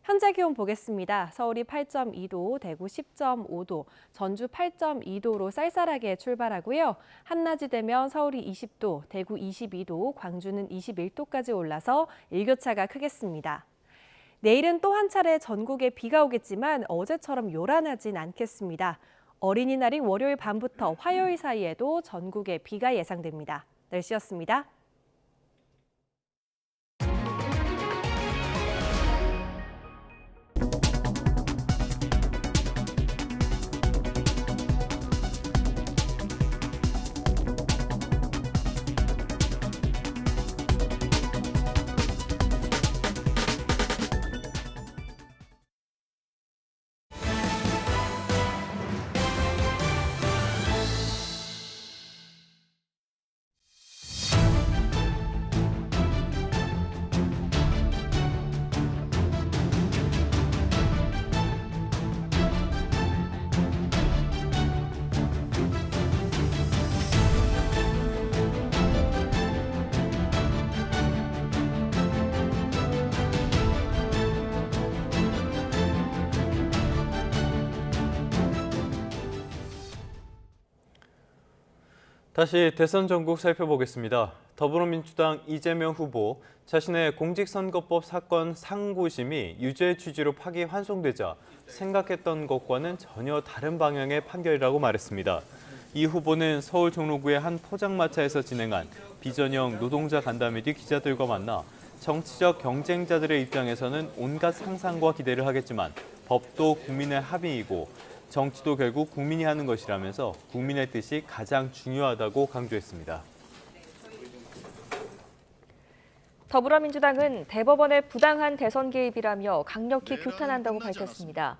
현재 기온 보겠습니다. 서울이 8.2도, 대구 10.5도, 전주 8.2도로 쌀쌀하게 출발하고요. 한낮이 되면 서울이 20도, 대구 22도, 광주는 21도까지 올라서 일교차가 크겠습니다. 내일은 또 한 차례 전국에 비가 오겠지만 어제처럼 요란하진 않겠습니다. 어린이날인 월요일 밤부터 화요일 사이에도 전국에 비가 예상됩니다. 날씨였습니다. 다시 대선 전국 살펴보겠습니다. 더불어민주당 이재명 후보 자신의 공직선거법 사건 상고심이 유죄 취지로 파기환송되자 생각했던 것과는 전혀 다른 방향의 판결이라고 말했습니다. 이 후보는 서울 종로구의 한 포장마차에서 진행한 비전형 노동자 간담회 뒤 기자들과 만나 정치적 경쟁자들의 입장에서는 온갖 상상과 기대를 하겠지만 법도 국민의 합의이고 정치도 결국 국민이 하는 것이라면서 국민의 뜻이 가장 중요하다고 강조했습니다. 더불어민주당은 대법원의 부당한 대선 개입이라며 강력히 규탄한다고 밝혔습니다.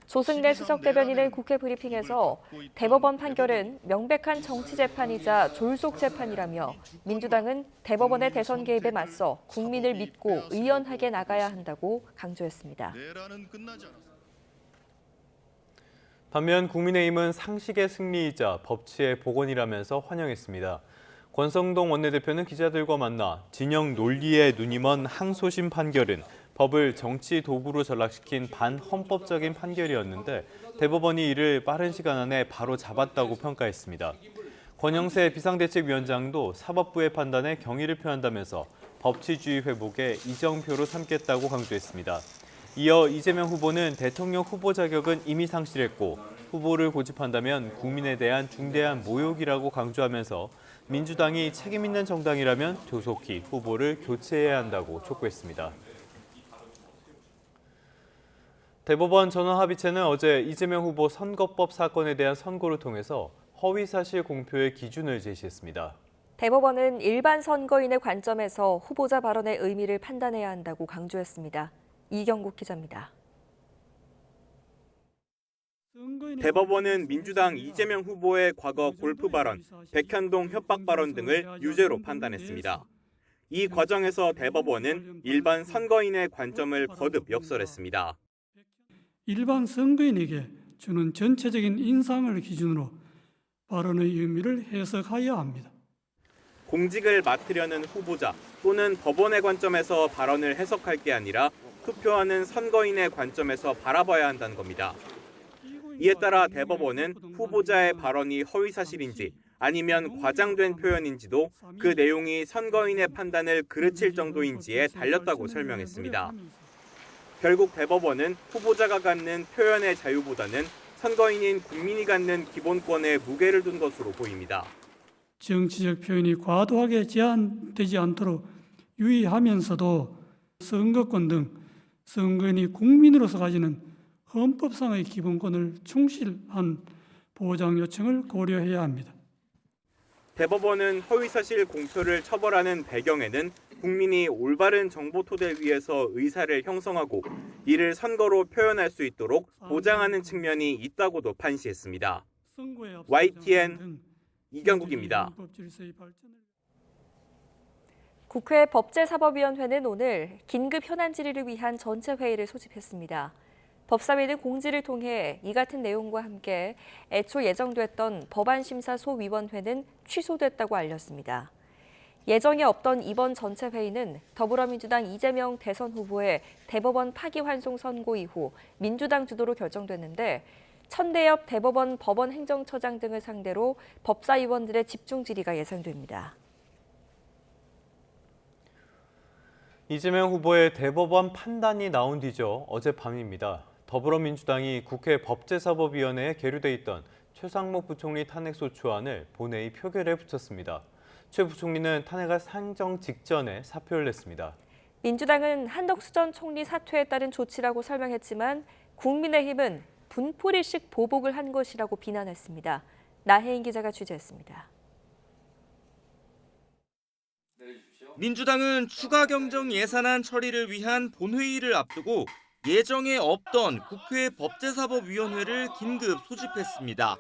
조승래 수석대변인은 국회 브리핑에서 대법원 판결은 명백한 정치 재판이자 졸속 재판이라며 민주당은 대법원의 대선 개입에 맞서 국민을 믿고 의연하게 나가야 한다고 강조했습니다. 반면 국민의힘은 상식의 승리이자 법치의 복원이라면서 환영했습니다. 권성동 원내대표는 기자들과 만나 진영 논리에 눈이 먼 항소심 판결은 법을 정치 도구로 전락시킨 반헌법적인 판결이었는데 대법원이 이를 빠른 시간 안에 바로 잡았다고 평가했습니다. 권영세 비상대책위원장도 사법부의 판단에 경의를 표한다면서 법치주의 회복에 이정표로 삼겠다고 강조했습니다. 이어 이재명 후보는 대통령 후보 자격은 이미 상실했고 후보를 고집한다면 국민에 대한 중대한 모욕이라고 강조하면서 민주당이 책임 있는 정당이라면 조속히 후보를 교체해야 한다고 촉구했습니다. 대법원 전원합의체는 어제 이재명 후보 선거법 사건에 대한 선고를 통해서 허위사실 공표의 기준을 제시했습니다. 대법원은 일반 선거인의 관점에서 후보자 발언의 의미를 판단해야 한다고 강조했습니다. 이경국 기자입니다. 대법원은 민주당 이재명 후보의 과거 골프 발언, 백현동 협박 발언 등을 유죄로 판단했습니다. 이 과정에서 대법원은 일반 선거인의 관점을 거듭 역설했습니다. 일반 선거인에게 주는 전체적인 인상을 기준으로 발언의 의미를 해석하여야 합니다. 공직을 맡으려는 후보자 또는 법원의 관점에서 발언을 해석할 게 아니라 투표하는 선거인의 관점에서 바라봐야 한다는 겁니다. 이에 따라 대법원은 후보자의 발언이 허위사실인지 아니면 과장된 표현인지도 그 내용이 선거인의 판단을 그르칠 정도인지에 달렸다고 설명했습니다. 결국 대법원은 후보자가 갖는 표현의 자유보다는 선거인인 국민이 갖는 기본권에 무게를 둔 것으로 보입니다. 정치적 표현이 과도하게 제한되지 않도록 유의하면서도 선거권 등 선거인이 국민으로서 가지는 헌법상의 기본권을 충실한 보장 요청을 고려해야 합니다. 대법원은 허위사실 공표를 처벌하는 배경에는 국민이 올바른 정보 토대 위에서 의사를 형성하고 이를 선거로 표현할 수 있도록 보장하는 측면이 있다고도 판시했습니다. YTN 이경국입니다. 국회 법제사법위원회는 오늘 긴급 현안 질의를 위한 전체 회의를 소집했습니다. 법사위는 공지를 통해 이 같은 내용과 함께 애초 예정됐던 법안심사소위원회는 취소됐다고 알렸습니다. 예정에 없던 이번 전체 회의는 더불어민주당 이재명 대선 후보의 대법원 파기환송 선고 이후 민주당 주도로 결정됐는데 천대엽 대법원 법원 행정처장 등을 상대로 법사위원들의 집중 질의가 예상됩니다. 이재명 후보의 대법원 판단이 나온 뒤죠. 어젯밤입니다. 더불어민주당이 국회 법제사법위원회에 계류돼 있던 최상목 부총리 탄핵소추안을 본회의 표결에 붙였습니다. 최 부총리는 탄핵안 상정 직전에 사표를 냈습니다. 민주당은 한덕수 전 총리 사퇴에 따른 조치라고 설명했지만 국민의힘은 분풀이식 보복을 한 것이라고 비난했습니다. 나혜인 기자가 취재했습니다. 민주당은 추가 경정 예산안 처리를 위한 본회의를 앞두고 예정에 없던 국회 법제사법위원회를 긴급 소집했습니다.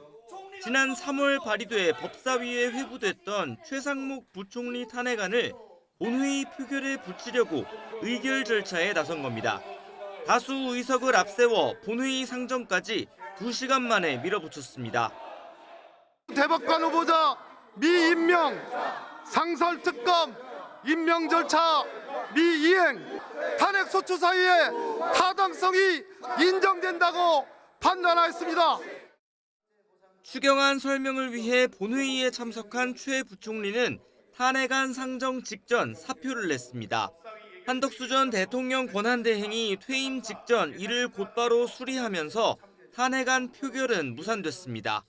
지난 3월 발의돼 법사위에 회부됐던 최상목 부총리 탄핵안을 본회의 표결에 붙이려고 의결 절차에 나선 겁니다. 다수 의석을 앞세워 본회의 상정까지 2시간 만에 밀어붙였습니다. 대법관 후보자 미임명, 상설특검, 임명 절차 미이행, 탄핵소추 사유의 타당성이 인정된다고 판단하였습니다. 추경안 설명을 위해 본회의에 참석한 최 부총리는 탄핵안 상정 직전 사표를 냈습니다. 한덕수 전 대통령 권한대행이 퇴임 직전 이를 곧바로 수리하면서 탄핵안 표결은 무산됐습니다.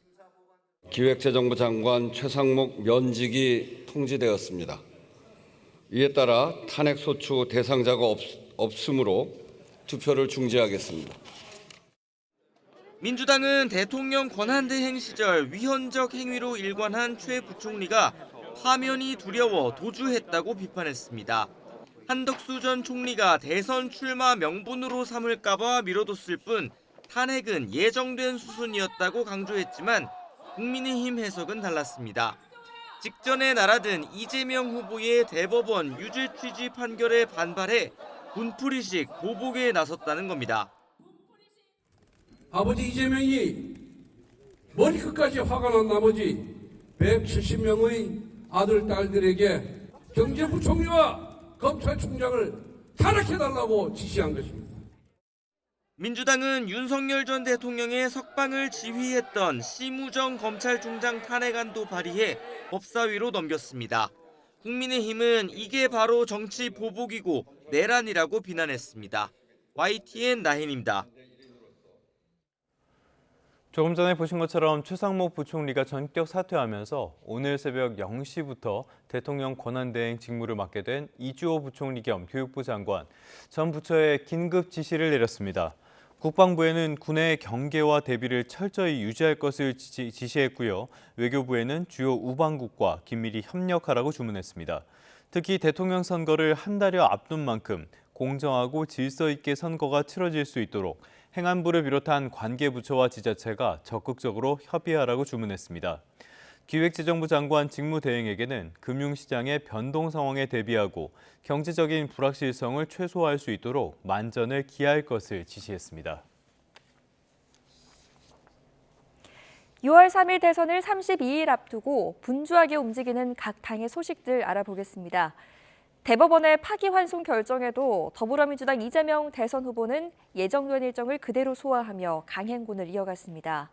기획재정부 장관 최상목 면직이 통지되었습니다. 이에 따라 탄핵소추 대상자가 없으므로 투표를 중지하겠습니다. 민주당은 대통령 권한대행 시절 위헌적 행위로 일관한 최 부총리가 파면이 두려워 도주했다고 비판했습니다. 한덕수 전 총리가 대선 출마 명분으로 삼을까 봐 미뤄뒀을 뿐 탄핵은 예정된 수순이었다고 강조했지만 국민의힘 해석은 달랐습니다. 직전에 날아든 이재명 후보의 대법원 유죄 취지 판결에 반발해 분풀이식 보복에 나섰다는 겁니다. 아버지 이재명이 머리끝까지 화가 난 나머지 170명의 아들, 딸들에게 경제부총리와 검찰총장을 탄핵해달라고 지시한 것입니다. 민주당은 윤석열 전 대통령의 석방을 지휘했던 심우정 검찰총장 탄핵안도 발의해 법사위로 넘겼습니다. 국민의힘은 이게 바로 정치 보복이고 내란이라고 비난했습니다. YTN 나혜인입니다. 조금 전에 보신 것처럼 최상목 부총리가 전격 사퇴하면서 오늘 새벽 0시부터 대통령 권한대행 직무를 맡게 된 이주호 부총리 겸 교육부 장관, 전 부처에 긴급 지시를 내렸습니다. 국방부에는 군의 경계와 대비를 철저히 유지할 것을 지시했고요. 외교부에는 주요 우방국과 긴밀히 협력하라고 주문했습니다. 특히 대통령 선거를 한 달여 앞둔 만큼 공정하고 질서 있게 선거가 치러질 수 있도록 행안부를 비롯한 관계부처와 지자체가 적극적으로 협의하라고 주문했습니다. 기획재정부 장관 직무대행에게는 금융시장의 변동 상황에 대비하고 경제적인 불확실성을 최소화할 수 있도록 만전을 기할 것을 지시했습니다. 6월 3일 대선을 32일 앞두고 분주하게 움직이는 각 당의 소식들 알아보겠습니다. 대법원의 파기환송 결정에도 더불어민주당 이재명 대선 후보는 예정된 일정을 그대로 소화하며 강행군을 이어갔습니다.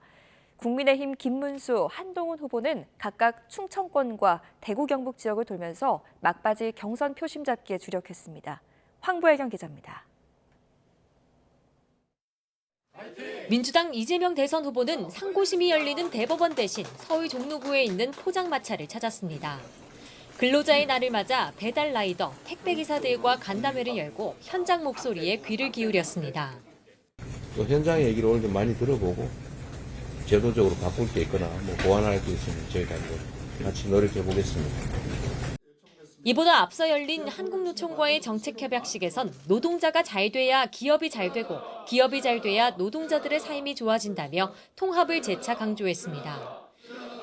국민의힘 김문수, 한동훈 후보는 각각 충청권과 대구 경북 지역을 돌면서 막바지 경선 표심 잡기에 주력했습니다. 황보혜경 기자입니다. 민주당 이재명 대선 후보는 상고심이 열리는 대법원 대신 서울 종로구에 있는 포장마차를 찾았습니다. 근로자의 날을 맞아 배달 라이더, 택배기사들과 간담회를 열고 현장 목소리에 귀를 기울였습니다. 또 현장의 얘기를 오늘 좀 많이 들어보고 제도적으로 바꿀 게 있거나 보완할 게 있으면 저희가 같이 노력해 보겠습니다. 이보다 앞서 열린 한국노총과의 정책협약식에선 노동자가 잘 돼야 기업이 잘 되고 기업이 잘 돼야 노동자들의 삶이 좋아진다며 통합을 재차 강조했습니다.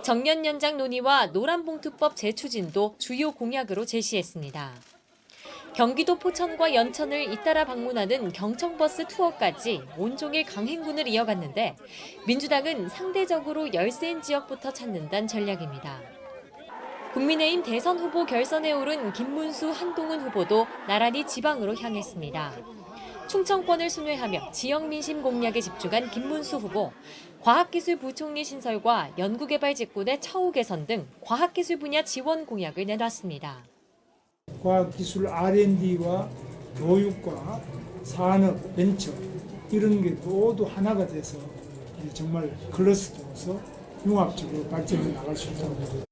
정년 연장 논의와 노란봉투법 재추진도 주요 공약으로 제시했습니다. 경기도 포천과 연천을 잇따라 방문하는 경청버스 투어까지 온종일 강행군을 이어갔는데 민주당은 상대적으로 열세인 지역부터 찾는다는 전략입니다. 국민의힘 대선 후보 결선에 오른 김문수, 한동훈 후보도 나란히 지방으로 향했습니다. 충청권을 순회하며 지역 민심 공략에 집중한 김문수 후보, 과학기술부총리 신설과 연구개발 직군의 처우 개선 등 과학기술 분야 지원 공약을 내놨습니다. 과학기술 R&D와 교육과 산업, 벤처 이런 게 모두 하나가 돼서 정말 클러스터로서 융합적으로 발전해 나갈 수 있다고.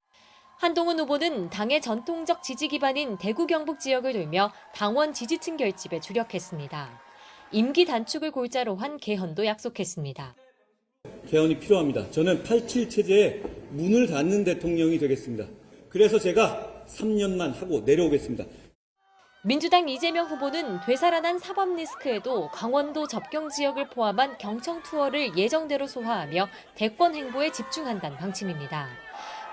한동훈 후보는 당의 전통적 지지 기반인 대구 경북 지역을 돌며 당원 지지층 결집에 주력했습니다. 임기 단축을 골자로 한 개헌도 약속했습니다. 개헌이 필요합니다. 저는 87 체제에 문을 닫는 대통령이 되겠습니다. 그래서 제가 3년만 하고 내려오겠습니다. 민주당 이재명 후보는 되살아난 사법 리스크에도 강원도 접경 지역을 포함한 경청 투어를 예정대로 소화하며 대권 행보에 집중한다는 방침입니다.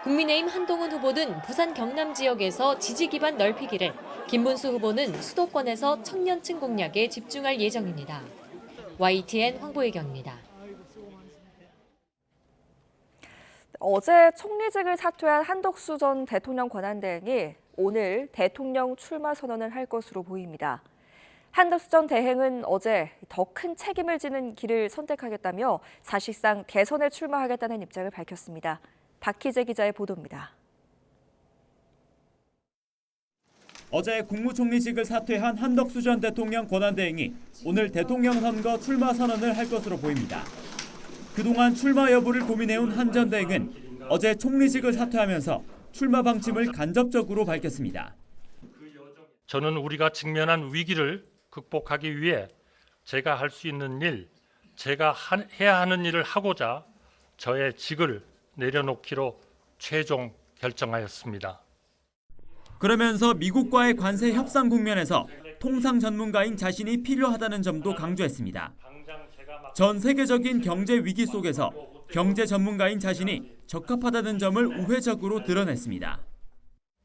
국민의힘 한동훈 후보는 부산 경남 지역에서 지지 기반 넓히기를, 김문수 후보는 수도권에서 청년층 공략에 집중할 예정입니다. YTN 황보혜경입니다. 어제 총리직을 사퇴한 한덕수 전 대통령 권한대행이 오늘 대통령 출마 선언을 할 것으로 보입니다. 한덕수 전 대행은 어제 더 큰 책임을 지는 길을 선택하겠다며 사실상 대선에 출마하겠다는 입장을 밝혔습니다. 박희재 기자의 보도입니다. 어제 국무총리직을 사퇴한 한덕수 전 대통령 권한대행이 오늘 대통령 선거 출마 선언을 할 것으로 보입니다. 그동안 출마 여부를 고민해온 한 전 대행은 어제 총리직을 사퇴하면서 출마 방침을 간접적으로 밝혔습니다. 저는 우리가 직면한 위기를 극복하기 위해 제가 할 수 있는 일, 제가 해야 하는 일을 하고자 저의 직을 내려놓기로 최종 결정하였습니다. 그러면서 미국과의 관세 협상 국면에서 통상 전문가인 자신이 필요하다는 점도 강조했습니다. 전 세계적인 경제 위기 속에서 경제 전문가인 자신이 적합하다는 점을 우회적으로 드러냈습니다.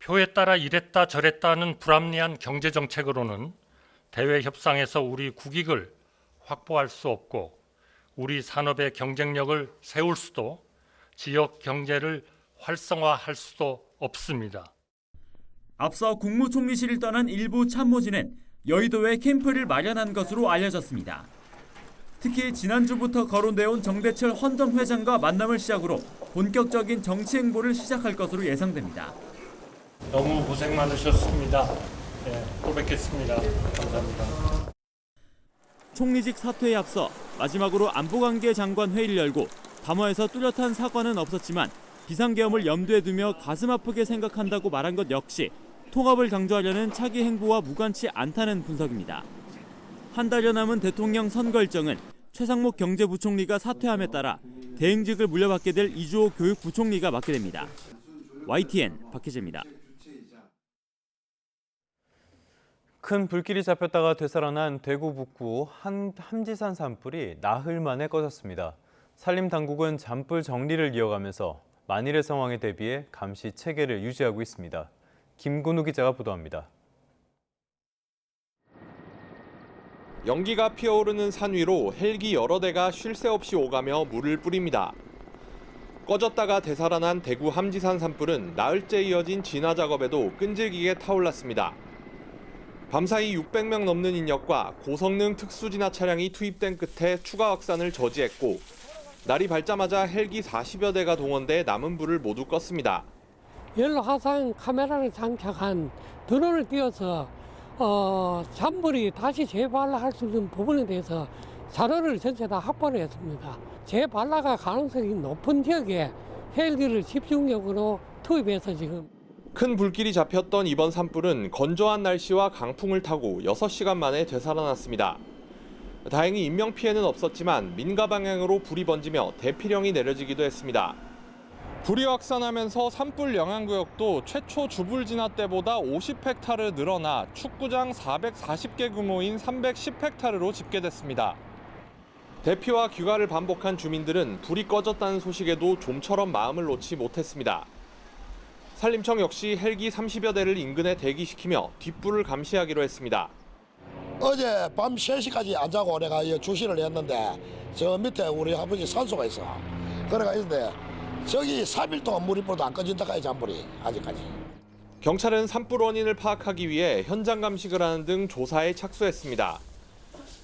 표에 따라 이랬다 저랬다는 불합리한 경제 정책으로는 대외 협상에서 우리 국익을 확보할 수 없고 우리 산업의 경쟁력을 세울 수도 지역 경제를 활성화할 수도 없습니다. 앞서 국무총리실을 떠난 일부 참모진은 여의도에 캠프를 마련한 것으로 알려졌습니다. 특히 지난주부터 거론되어 온 정대철 헌정 회장과 만남을 시작으로 본격적인 정치 행보를 시작할 것으로 예상됩니다. 너무 고생 많으셨습니다. 또 뵙겠습니다. 감사합니다. 총리직 사퇴에 앞서 마지막으로 안보관계 장관 회의를 열고 담화에서 뚜렷한 사과는 없었지만 비상계엄을 염두에 두며 가슴 아프게 생각한다고 말한 것 역시 통합을 강조하려는 차기 행보와 무관치 않다는 분석입니다. 한 달여 남은 대통령 선거 일정은 최상목 경제부총리가 사퇴함에 따라 대행직을 물려받게 될 이주호 교육부총리가 맡게 됩니다. YTN 박희재입니다. 큰 불길이 잡혔다가 되살아난 대구 북구 함지산 산불이 나흘 만에 꺼졌습니다. 산림당국은 잔불 정리를 이어가면서 만일의 상황에 대비해 감시 체계를 유지하고 있습니다. 김근우 기자가 보도합니다. 연기가 피어오르는 산 위로 헬기 여러 대가 쉴 새 없이 오가며 물을 뿌립니다. 꺼졌다가 되살아난 대구 함지산 산불은 나흘째 이어진 진화 작업에도 끈질기게 타올랐습니다. 밤사이 600명 넘는 인력과 고성능 특수진화 차량이 투입된 끝에 추가 확산을 저지했고 날이 밝자마자 헬기 40여 대가 동원돼 남은 불을 모두 껐습니다. 연료화상 카메라를 장착한 드론을 띄워서 잔불이 다시 재발할 수 있는 부분에 대해서 자료를 전체 다 확보를 했습니다. 재발화가 가능성이 높은 지역에 헬기를 집중적으로 투입해서 지금 큰 불길이 잡혔던 이번 산불은 건조한 날씨와 강풍을 타고 6시간 만에 되살아났습니다. 다행히 인명피해는 없었지만 민가 방향으로 불이 번지며 대피령이 내려지기도 했습니다. 불이 확산하면서 산불 영향구역도 최초 주불 진화 때보다 50헥타르 늘어나 축구장 440개 규모인 310헥타르로 집계됐습니다. 대피와 귀가를 반복한 주민들은 불이 꺼졌다는 소식에도 좀처럼 마음을 놓지 못했습니다. 산림청 역시 헬기 30여 대를 인근에 대기시키며 뒷불을 감시하기로 했습니다. 어제 밤 3시까지 안 자고 내가 주시를 했는데 저 밑에 우리 아버지 산소가 있어. 그래가 있는데 저기 3일 동안 물이 뿌려도 안 꺼진다까지 잔불이 아직까지. 경찰은 산불 원인을 파악하기 위해 현장 감식을 하는 등 조사에 착수했습니다.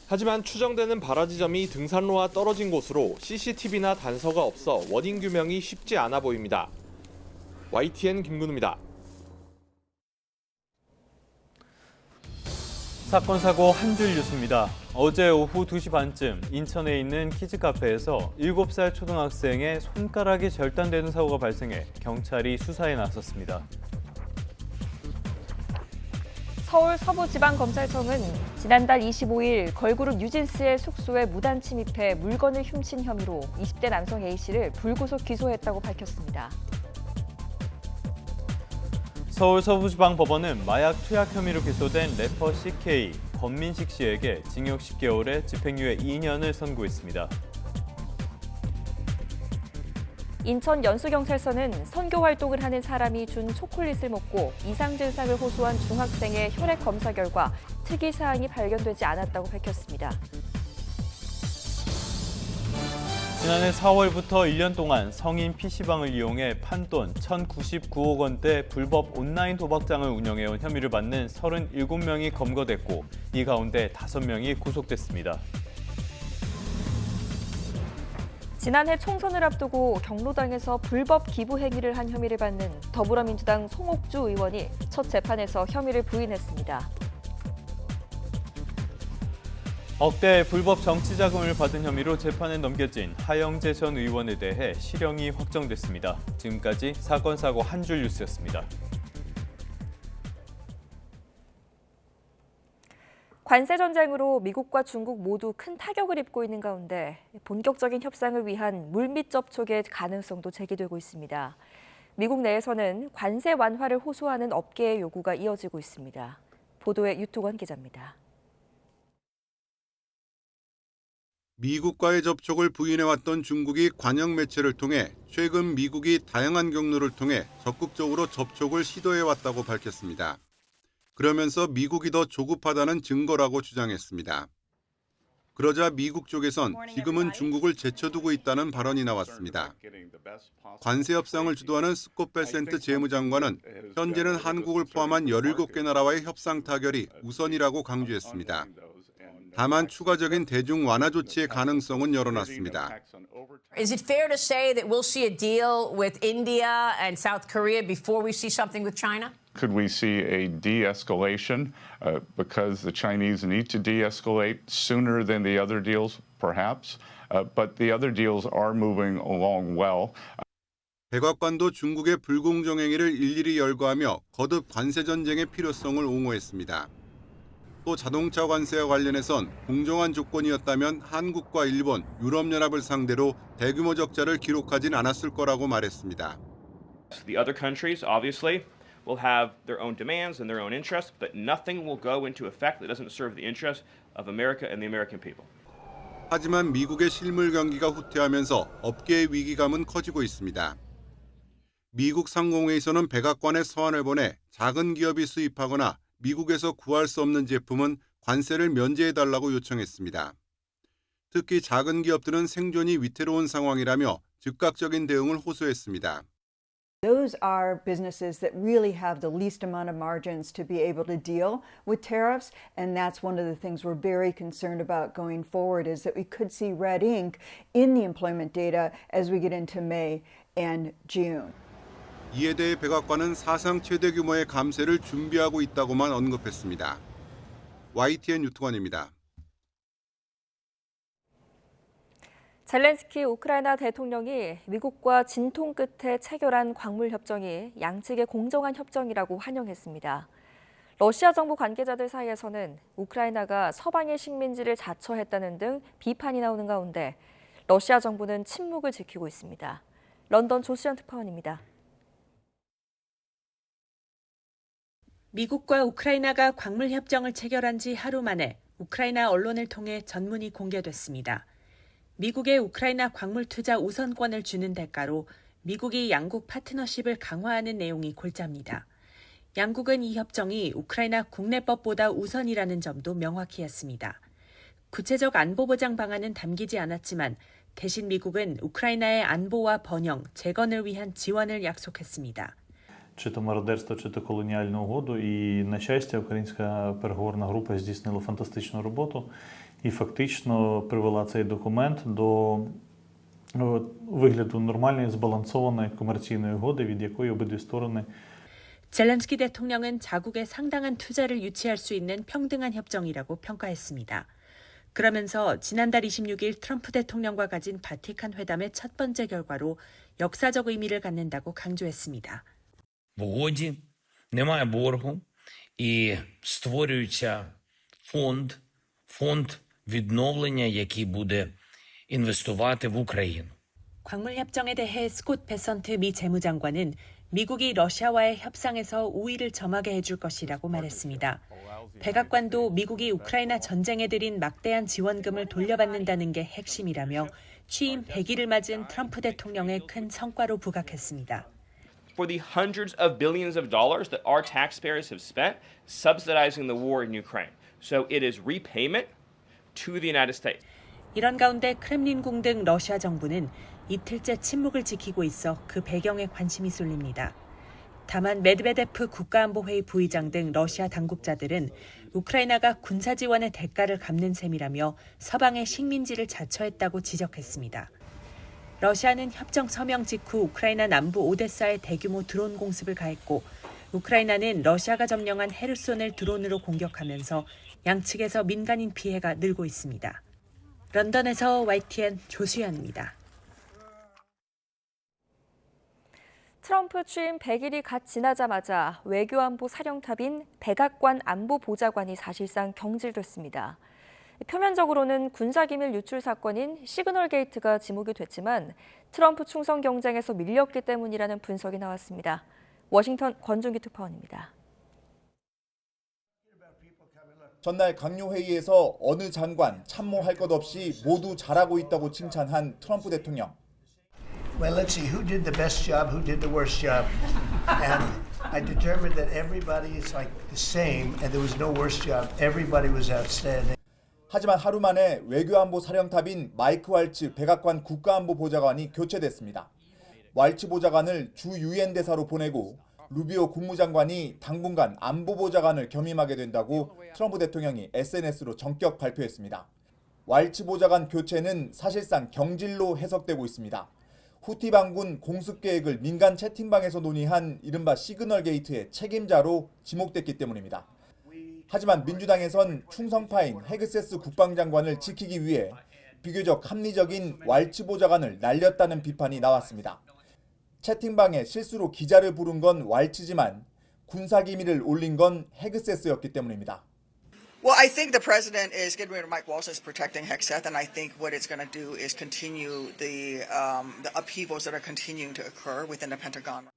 하지만 추정되는 발화 지점이 등산로와 떨어진 곳으로 CCTV나 단서가 없어 원인 규명이 쉽지 않아 보입니다. YTN 김근우입니다. 사건 사고 한 줄 뉴스입니다. 어제 오후 2시 반쯤 인천에 있는 키즈카페에서 7살 초등학생의 손가락이 절단되는 사고가 발생해 경찰이 수사에 나섰습니다. 서울 서부지방검찰청은 지난달 25일 걸그룹 뉴진스의 숙소에 무단 침입해 물건을 훔친 혐의로 20대 남성 A씨를 불구속 기소했다고 밝혔습니다. 서울 서부지방법원은 마약 투약 혐의로 기소된 래퍼 CK, 권민식 씨에게 징역 10개월에 집행유예 2년을 선고했습니다. 인천 연수경찰서는 선교 활동을 하는 사람이 준 초콜릿을 먹고 이상 증상을 호소한 중학생의 혈액 검사 결과 특이 사항이 발견되지 않았다고 밝혔습니다. 지난해 4월부터 1년 동안 성인 PC방을 이용해 판돈 1,099억 원대 불법 온라인 도박장을 운영해온 혐의를 받는 37명이 검거됐고 이 가운데 5명이 구속됐습니다. 지난해 총선을 앞두고 경로당에서 불법 기부 행위를 한 혐의를 받는 더불어민주당 송옥주 의원이 첫 재판에서 혐의를 부인했습니다. 억대 불법 정치자금을 받은 혐의로 재판에 넘겨진 하영재 전 의원에 대해 실형이 확정됐습니다. 지금까지 사건 사고 한 줄 뉴스였습니다. 관세 전쟁으로 미국과 중국 모두 큰 타격을 입고 있는 가운데 본격적인 협상을 위한 물밑 접촉의 가능성도 제기되고 있습니다. 미국 내에서는 관세 완화를 호소하는 업계의 요구가 이어지고 있습니다. 보도에 유토건 기자입니다. 미국과의 접촉을 부인해왔던 중국이 관영 매체를 통해 최근 미국이 다양한 경로를 통해 적극적으로 접촉을 시도해왔다고 밝혔습니다. 그러면서 미국이 더 조급하다는 증거라고 주장했습니다. 그러자 미국 쪽에선 지금은 중국을 제쳐두고 있다는 발언이 나왔습니다. 관세 협상을 주도하는 스콧 베센트 재무장관은 현재는 한국을 포함한 17개 나라와의 협상 타결이 우선이라고 강조했습니다. 다만 추가적인 대중 완화 조치의 가능성은 열어놨습니다. Is it fair to say that we'll see a deal with India and South Korea before we see something with China? Could we see a de-escalation because the Chinese need to de-escalate sooner than the other deals, perhaps? But the other deals are moving along well. 백악관도 중국의 불공정 행위를 일일이 열거하며 거듭 관세 전쟁의 필요성을 옹호했습니다. 또 자동차 관세와 관련해선 공정한 조건이었다면 한국과 일본, 유럽연합을 상대로 대규모 적자를 기록하진 않았을 거라고 말했습니다. The other countries obviously will have their own demands and their own interests, but nothing will go into effect that doesn't serve the interests of America and the American people. 하지만 미국의 실물 경기가 후퇴하면서 업계의 위기감은 커지고 있습니다. 미국 상공회에서는 백악관에 서한을 보내 작은 기업이 수입하거나 미국에서 구할 수 없는 제품은 관세를 면제해달라고 요청했습니다. 특히 작은 기업들은 생존이 위태로운 상황이라며 즉각적인 대응을 호소했습니다. Those are businesses that really have the least amount of margins to be able to deal with tariffs, and that's one of the things we're very concerned about going forward is that we could see red ink in the employment data as we get into May and June. 이에 대해 백악관은 사상 최대 규모의 감세를 준비하고 있다고만 언급했습니다. YTN 유튜관입니다. 젤렌스키 우크라이나 대통령이 미국과 진통 끝에 체결한 광물 협정이 양측의 공정한 협정이라고 환영했습니다. 러시아 정부 관계자들 사이에서는 우크라이나가 서방의 식민지를 자처했다는 등 비판이 나오는 가운데 러시아 정부는 침묵을 지키고 있습니다. 런던 조수연 특파원입니다. 미국과 우크라이나가 광물 협정을 체결한 지 하루 만에 우크라이나 언론을 통해 전문이 공개됐습니다. 미국의 우크라이나 광물 투자 우선권을 주는 대가로 미국이 양국 파트너십을 강화하는 내용이 골자입니다. 양국은 이 협정이 우크라이나 국내법보다 우선이라는 점도 명확히 했습니다. 구체적 안보 보장 방안은 담기지 않았지만 대신 미국은 우크라이나의 안보와 번영, 재건을 위한 지원을 약속했습니다. Чи то мародерство, чи то колоніальну угоду. І, на щастя, українська переговорна група здійснила фантастичну роботу і фактично привела цей документ до вигляду нормальної, збалансованої комерційної угоди, від якої обидві сторони 젤렌스키 대통령은 자국에 상당한 투자를 유치할 수 있는 평등한 협정이라고 평가했습니다. 그러면서 지난달 26일 트럼프 대통령과 가진 바티칸 회담의 첫 번째 결과로 역사적 의미를 갖는다고 강조했습니다. В угоді немає боргу і створюється фонд відновлення, який буде інвестувати в Україну. 광물 협정에 대해 스콧 베선트 미 재무장관은 미국이 러시아와의 협상에서 우위를 점하게 해줄 것이라고 말했습니다. 백악관도 미국이 우크라이나 전쟁에 들인 막대한 지원금을 돌려받는다는 게 핵심이라며 취임 100일을 맞은 트럼프 대통령의 큰 성과로 부각했습니다. For the hundreds of billions of dollars that our taxpayers have spent subsidizing the war in Ukraine. So it is repayment to the United States. 이런 가운데 크렘린궁 등 러시아 정부는 이틀째 침묵을 지키고 있어 그 배경에 관심이 쏠립니다. 다만 메드베데프 국가안보회의 부의장 등 러시아 당국자들은 우크라이나가 군사 지원의 대가를 갚는 셈이라며 서방의 식민지를 자처했다고 지적했습니다. 러시아는 협정 서명 직후 우크라이나 남부 오데사에 대규모 드론 공습을 가했고 우크라이나는 러시아가 점령한 헤르손을 드론으로 공격하면서 양측에서 민간인 피해가 늘고 있습니다. 런던에서 YTN 조수연입니다. 트럼프 취임 100일이 갓 지나자마자 외교안보 사령탑인 백악관 안보보좌관이 사실상 경질됐습니다. 표면적으로는 군사기밀 유출 사건인 시그널 게이트가 지목이 됐지만 트럼프 충성 경쟁에서 밀렸기 때문이라는 분석이 나왔습니다. 워싱턴 권준기 특파원입니다. 전날 강요회의에서 어느 장관 참모할 것 없이 모두 잘하고 있다고 칭찬한 트럼프 대통령. Well, let's see who did the best job, who did the worst job. And I determined that everybody is like the same and there was no worst job. Everybody was outstanding. 하지만 하루 만에 외교안보 사령탑인 마이크 왈츠 백악관 국가안보보좌관이 교체됐습니다. 왈츠 보좌관을 주 유엔 대사로 보내고 루비오 국무장관이 당분간 안보보좌관을 겸임하게 된다고 트럼프 대통령이 SNS로 전격 발표했습니다. 왈츠 보좌관 교체는 사실상 경질로 해석되고 있습니다. 후티 반군 공습 계획을 민간 채팅방에서 논의한 이른바 시그널 게이트의 책임자로 지목됐기 때문입니다. 하지만 민주당에선 충성파인 헤그세스 국방장관을 지키기 위해 비교적 합리적인 왈츠 보좌관을 날렸다는 비판이 나왔습니다. 채팅방에 실수로 기자를 부른 건 왈츠지만 군사기밀을 올린 건 헤그세스였기 때문입니다. Well, I think the president is getting rid of Mike Waltz as protecting Hegseth, and I think what it's going to do is continue the upheavals that are continuing to occur within the Pentagon.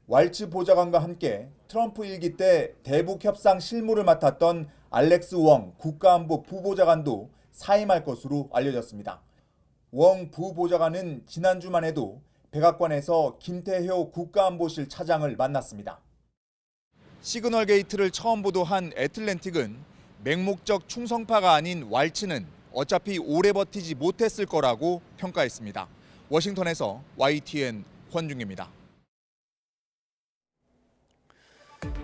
왈츠 보좌관과 함께 트럼프 일기 때 대북 협상 실무를 맡았던 알렉스 웡 국가안보 부보좌관도 사임할 것으로 알려졌습니다. 웡 부보좌관은 지난주만 해도 백악관에서 김태효 국가안보실 차장을 만났습니다. 시그널 게이트를 처음 보도한 애틀랜틱은 맹목적 충성파가 아닌 왈츠는 어차피 오래 버티지 못했을 거라고 평가했습니다. 워싱턴에서 YTN 권중입니다.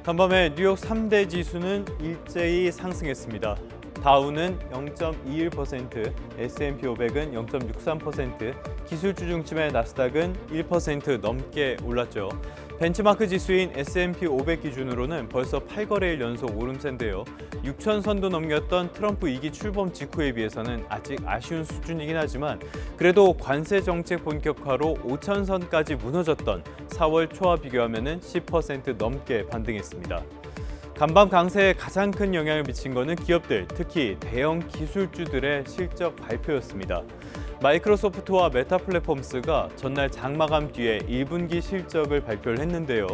간밤에 뉴욕 3대 지수는 일제히 상승했습니다. 다우는 0.21%, S&P 500은 0.63%, 기술주 중심의 나스닥은 1% 넘게 올랐죠. 벤치마크 지수인 S&P 500 기준으로는 벌써 8거래일 연속 오름세인데요. 6,000선도 넘겼던 트럼프 2기 출범 직후에 비해서는 아직 아쉬운 수준이긴 하지만 그래도 관세 정책 본격화로 5,000선까지 무너졌던 4월 초와 비교하면 10% 넘게 반등했습니다. 간밤 강세에 가장 큰 영향을 미친 것은 기업들, 특히 대형 기술주들의 실적 발표였습니다. 마이크로소프트와 메타 플랫폼스가 전날 장마감 뒤에 1분기 실적을 발표를 했는데요.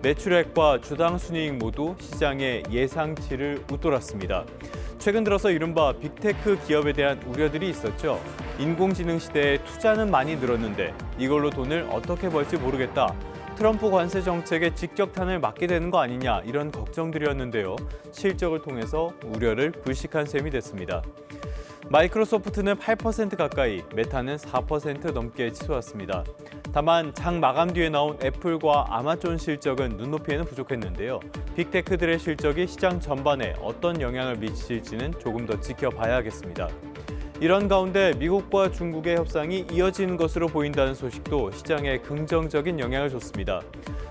매출액과 주당 순이익 모두 시장의 예상치를 웃돌았습니다. 최근 들어서 이른바 빅테크 기업에 대한 우려들이 있었죠. 인공지능 시대에 투자는 많이 늘었는데 이걸로 돈을 어떻게 벌지 모르겠다. 트럼프 관세 정책에 직격탄을 맞게 되는 거 아니냐 이런 걱정들이었는데요. 실적을 통해서 우려를 불식한 셈이 됐습니다. 마이크로소프트는 8% 가까이, 메타는 4% 넘게 치솟았습니다. 다만 장 마감 뒤에 나온 애플과 아마존 실적은 눈높이에는 부족했는데요. 빅테크들의 실적이 시장 전반에 어떤 영향을 미칠지는 조금 더 지켜봐야겠습니다. 이런 가운데 미국과 중국의 협상이 이어지는 것으로 보인다는 소식도 시장에 긍정적인 영향을 줬습니다.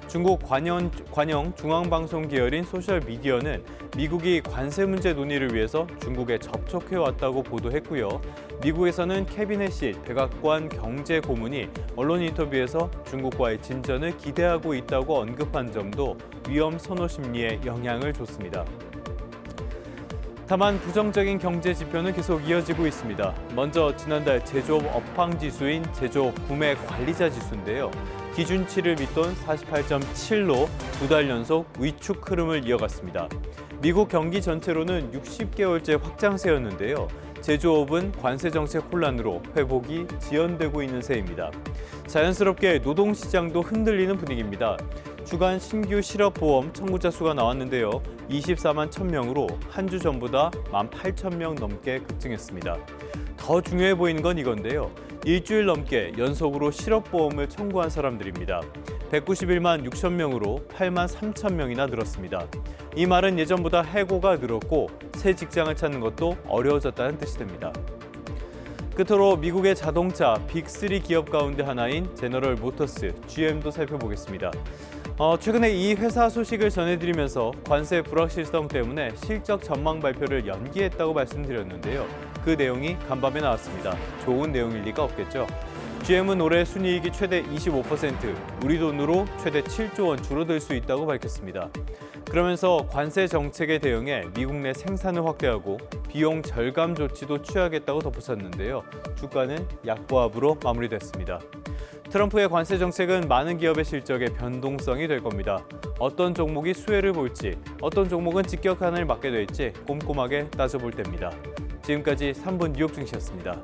중국 관영 중앙방송 계열인 소셜미디어는 미국이 관세 문제 논의를 위해서 중국에 접촉해왔다고 보도했고요. 미국에서는 캐비넷이 백악관 경제고문이 언론 인터뷰에서 중국과의 진전을 기대하고 있다고 언급한 점도 위험 선호 심리에 영향을 줬습니다. 다만 부정적인 경제 지표는 계속 이어지고 있습니다. 먼저 지난달 제조업 업황 지수인 제조업 구매 관리자 지수인데요. 기준치를 밑돈 48.7로 두 달 연속 위축 흐름을 이어갔습니다. 미국 경기 전체로는 60개월째 확장세였는데요. 제조업은 관세 정책 혼란으로 회복이 지연되고 있는 세입니다. 자연스럽게 노동시장도 흔들리는 분위기입니다. 주간 신규 실업보험 청구자 수가 나왔는데요. 24만 1,000명으로 한 주 전보다 18,000명 넘게 급증했습니다. 더 중요해 보이는 건 이건데요. 일주일 넘게 연속으로 실업보험을 청구한 사람들입니다. 191만 6천 명으로 8만 3천 명이나 늘었습니다. 이 말은 예전보다 해고가 늘었고 새 직장을 찾는 것도 어려워졌다는 뜻이 됩니다. 끝으로 미국의 자동차 빅3 기업 가운데 하나인 제너럴 모터스, GM도 살펴보겠습니다. 최근에 이 회사 소식을 전해드리면서 관세 불확실성 때문에 실적 전망 발표를 연기했다고 말씀드렸는데요. 그 내용이 간밤에 나왔습니다. 좋은 내용일 리가 없겠죠. GM은 올해 순이익이 최대 25%, 우리 돈으로 최대 7조 원 줄어들 수 있다고 밝혔습니다. 그러면서 관세 정책에 대응해 미국 내 생산을 확대하고 비용 절감 조치도 취하겠다고 덧붙였는데요. 주가는 약보합으로 마무리됐습니다. 트럼프의 관세 정책은 많은 기업의 실적에 변동성이 될 겁니다. 어떤 종목이 수혜를 볼지, 어떤 종목은 직격탄을 맞게 될지 꼼꼼하게 따져볼 때입니다. 지금까지 3분 뉴욕 증시였습니다.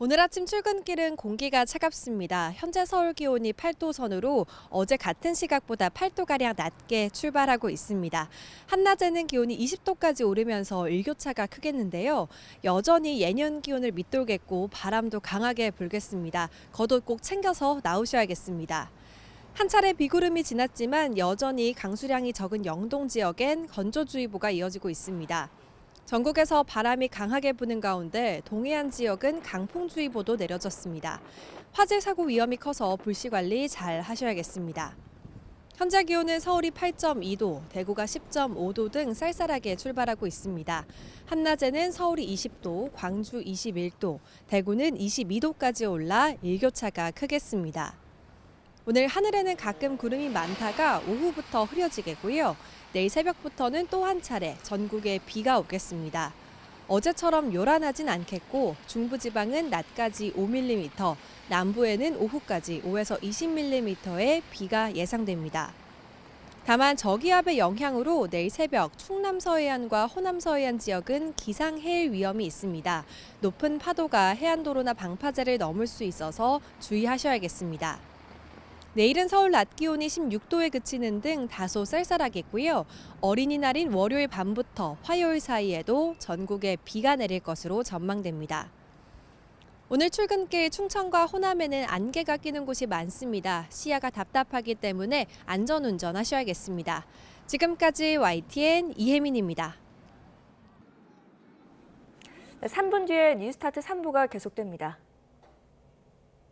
오늘 아침 출근길은 공기가 차갑습니다. 현재 서울 기온이 8도 선으로 어제 같은 시각보다 8도가량 낮게 출발하고 있습니다. 한낮에는 기온이 20도까지 오르면서 일교차가 크겠는데요. 여전히 예년 기온을 밑돌겠고 바람도 강하게 불겠습니다. 겉옷 꼭 챙겨서 나오셔야겠습니다. 한 차례 비구름이 지났지만 여전히 강수량이 적은 영동 지역엔 건조주의보가 이어지고 있습니다. 전국에서 바람이 강하게 부는 가운데 동해안 지역은 강풍주의보도 내려졌습니다. 화재 사고 위험이 커서 불씨 관리 잘 하셔야겠습니다. 현재 기온은 서울이 8.2도, 대구가 10.5도 등 쌀쌀하게 출발하고 있습니다. 한낮에는 서울이 20도, 광주 21도, 대구는 22도까지 올라 일교차가 크겠습니다. 오늘 하늘에는 가끔 구름이 많다가 오후부터 흐려지겠고요. 내일 새벽부터는 또 한 차례 전국에 비가 오겠습니다. 어제처럼 요란하진 않겠고 중부지방은 낮까지 5mm, 남부에는 오후까지 5에서 20mm의 비가 예상됩니다. 다만 저기압의 영향으로 내일 새벽 충남 서해안과 호남 서해안 지역은 기상해일 위험이 있습니다. 높은 파도가 해안도로나 방파제를 넘을 수 있어서 주의하셔야겠습니다. 내일은 서울 낮 기온이 16도에 그치는 등 다소 쌀쌀하겠고요. 어린이날인 월요일 밤부터 화요일 사이에도 전국에 비가 내릴 것으로 전망됩니다. 오늘 출근길 충청과 호남에는 안개가 끼는 곳이 많습니다. 시야가 답답하기 때문에 안전운전 하셔야겠습니다. 지금까지 YTN 이혜민입니다. 3분 뒤에 뉴스타트 3부가 계속됩니다.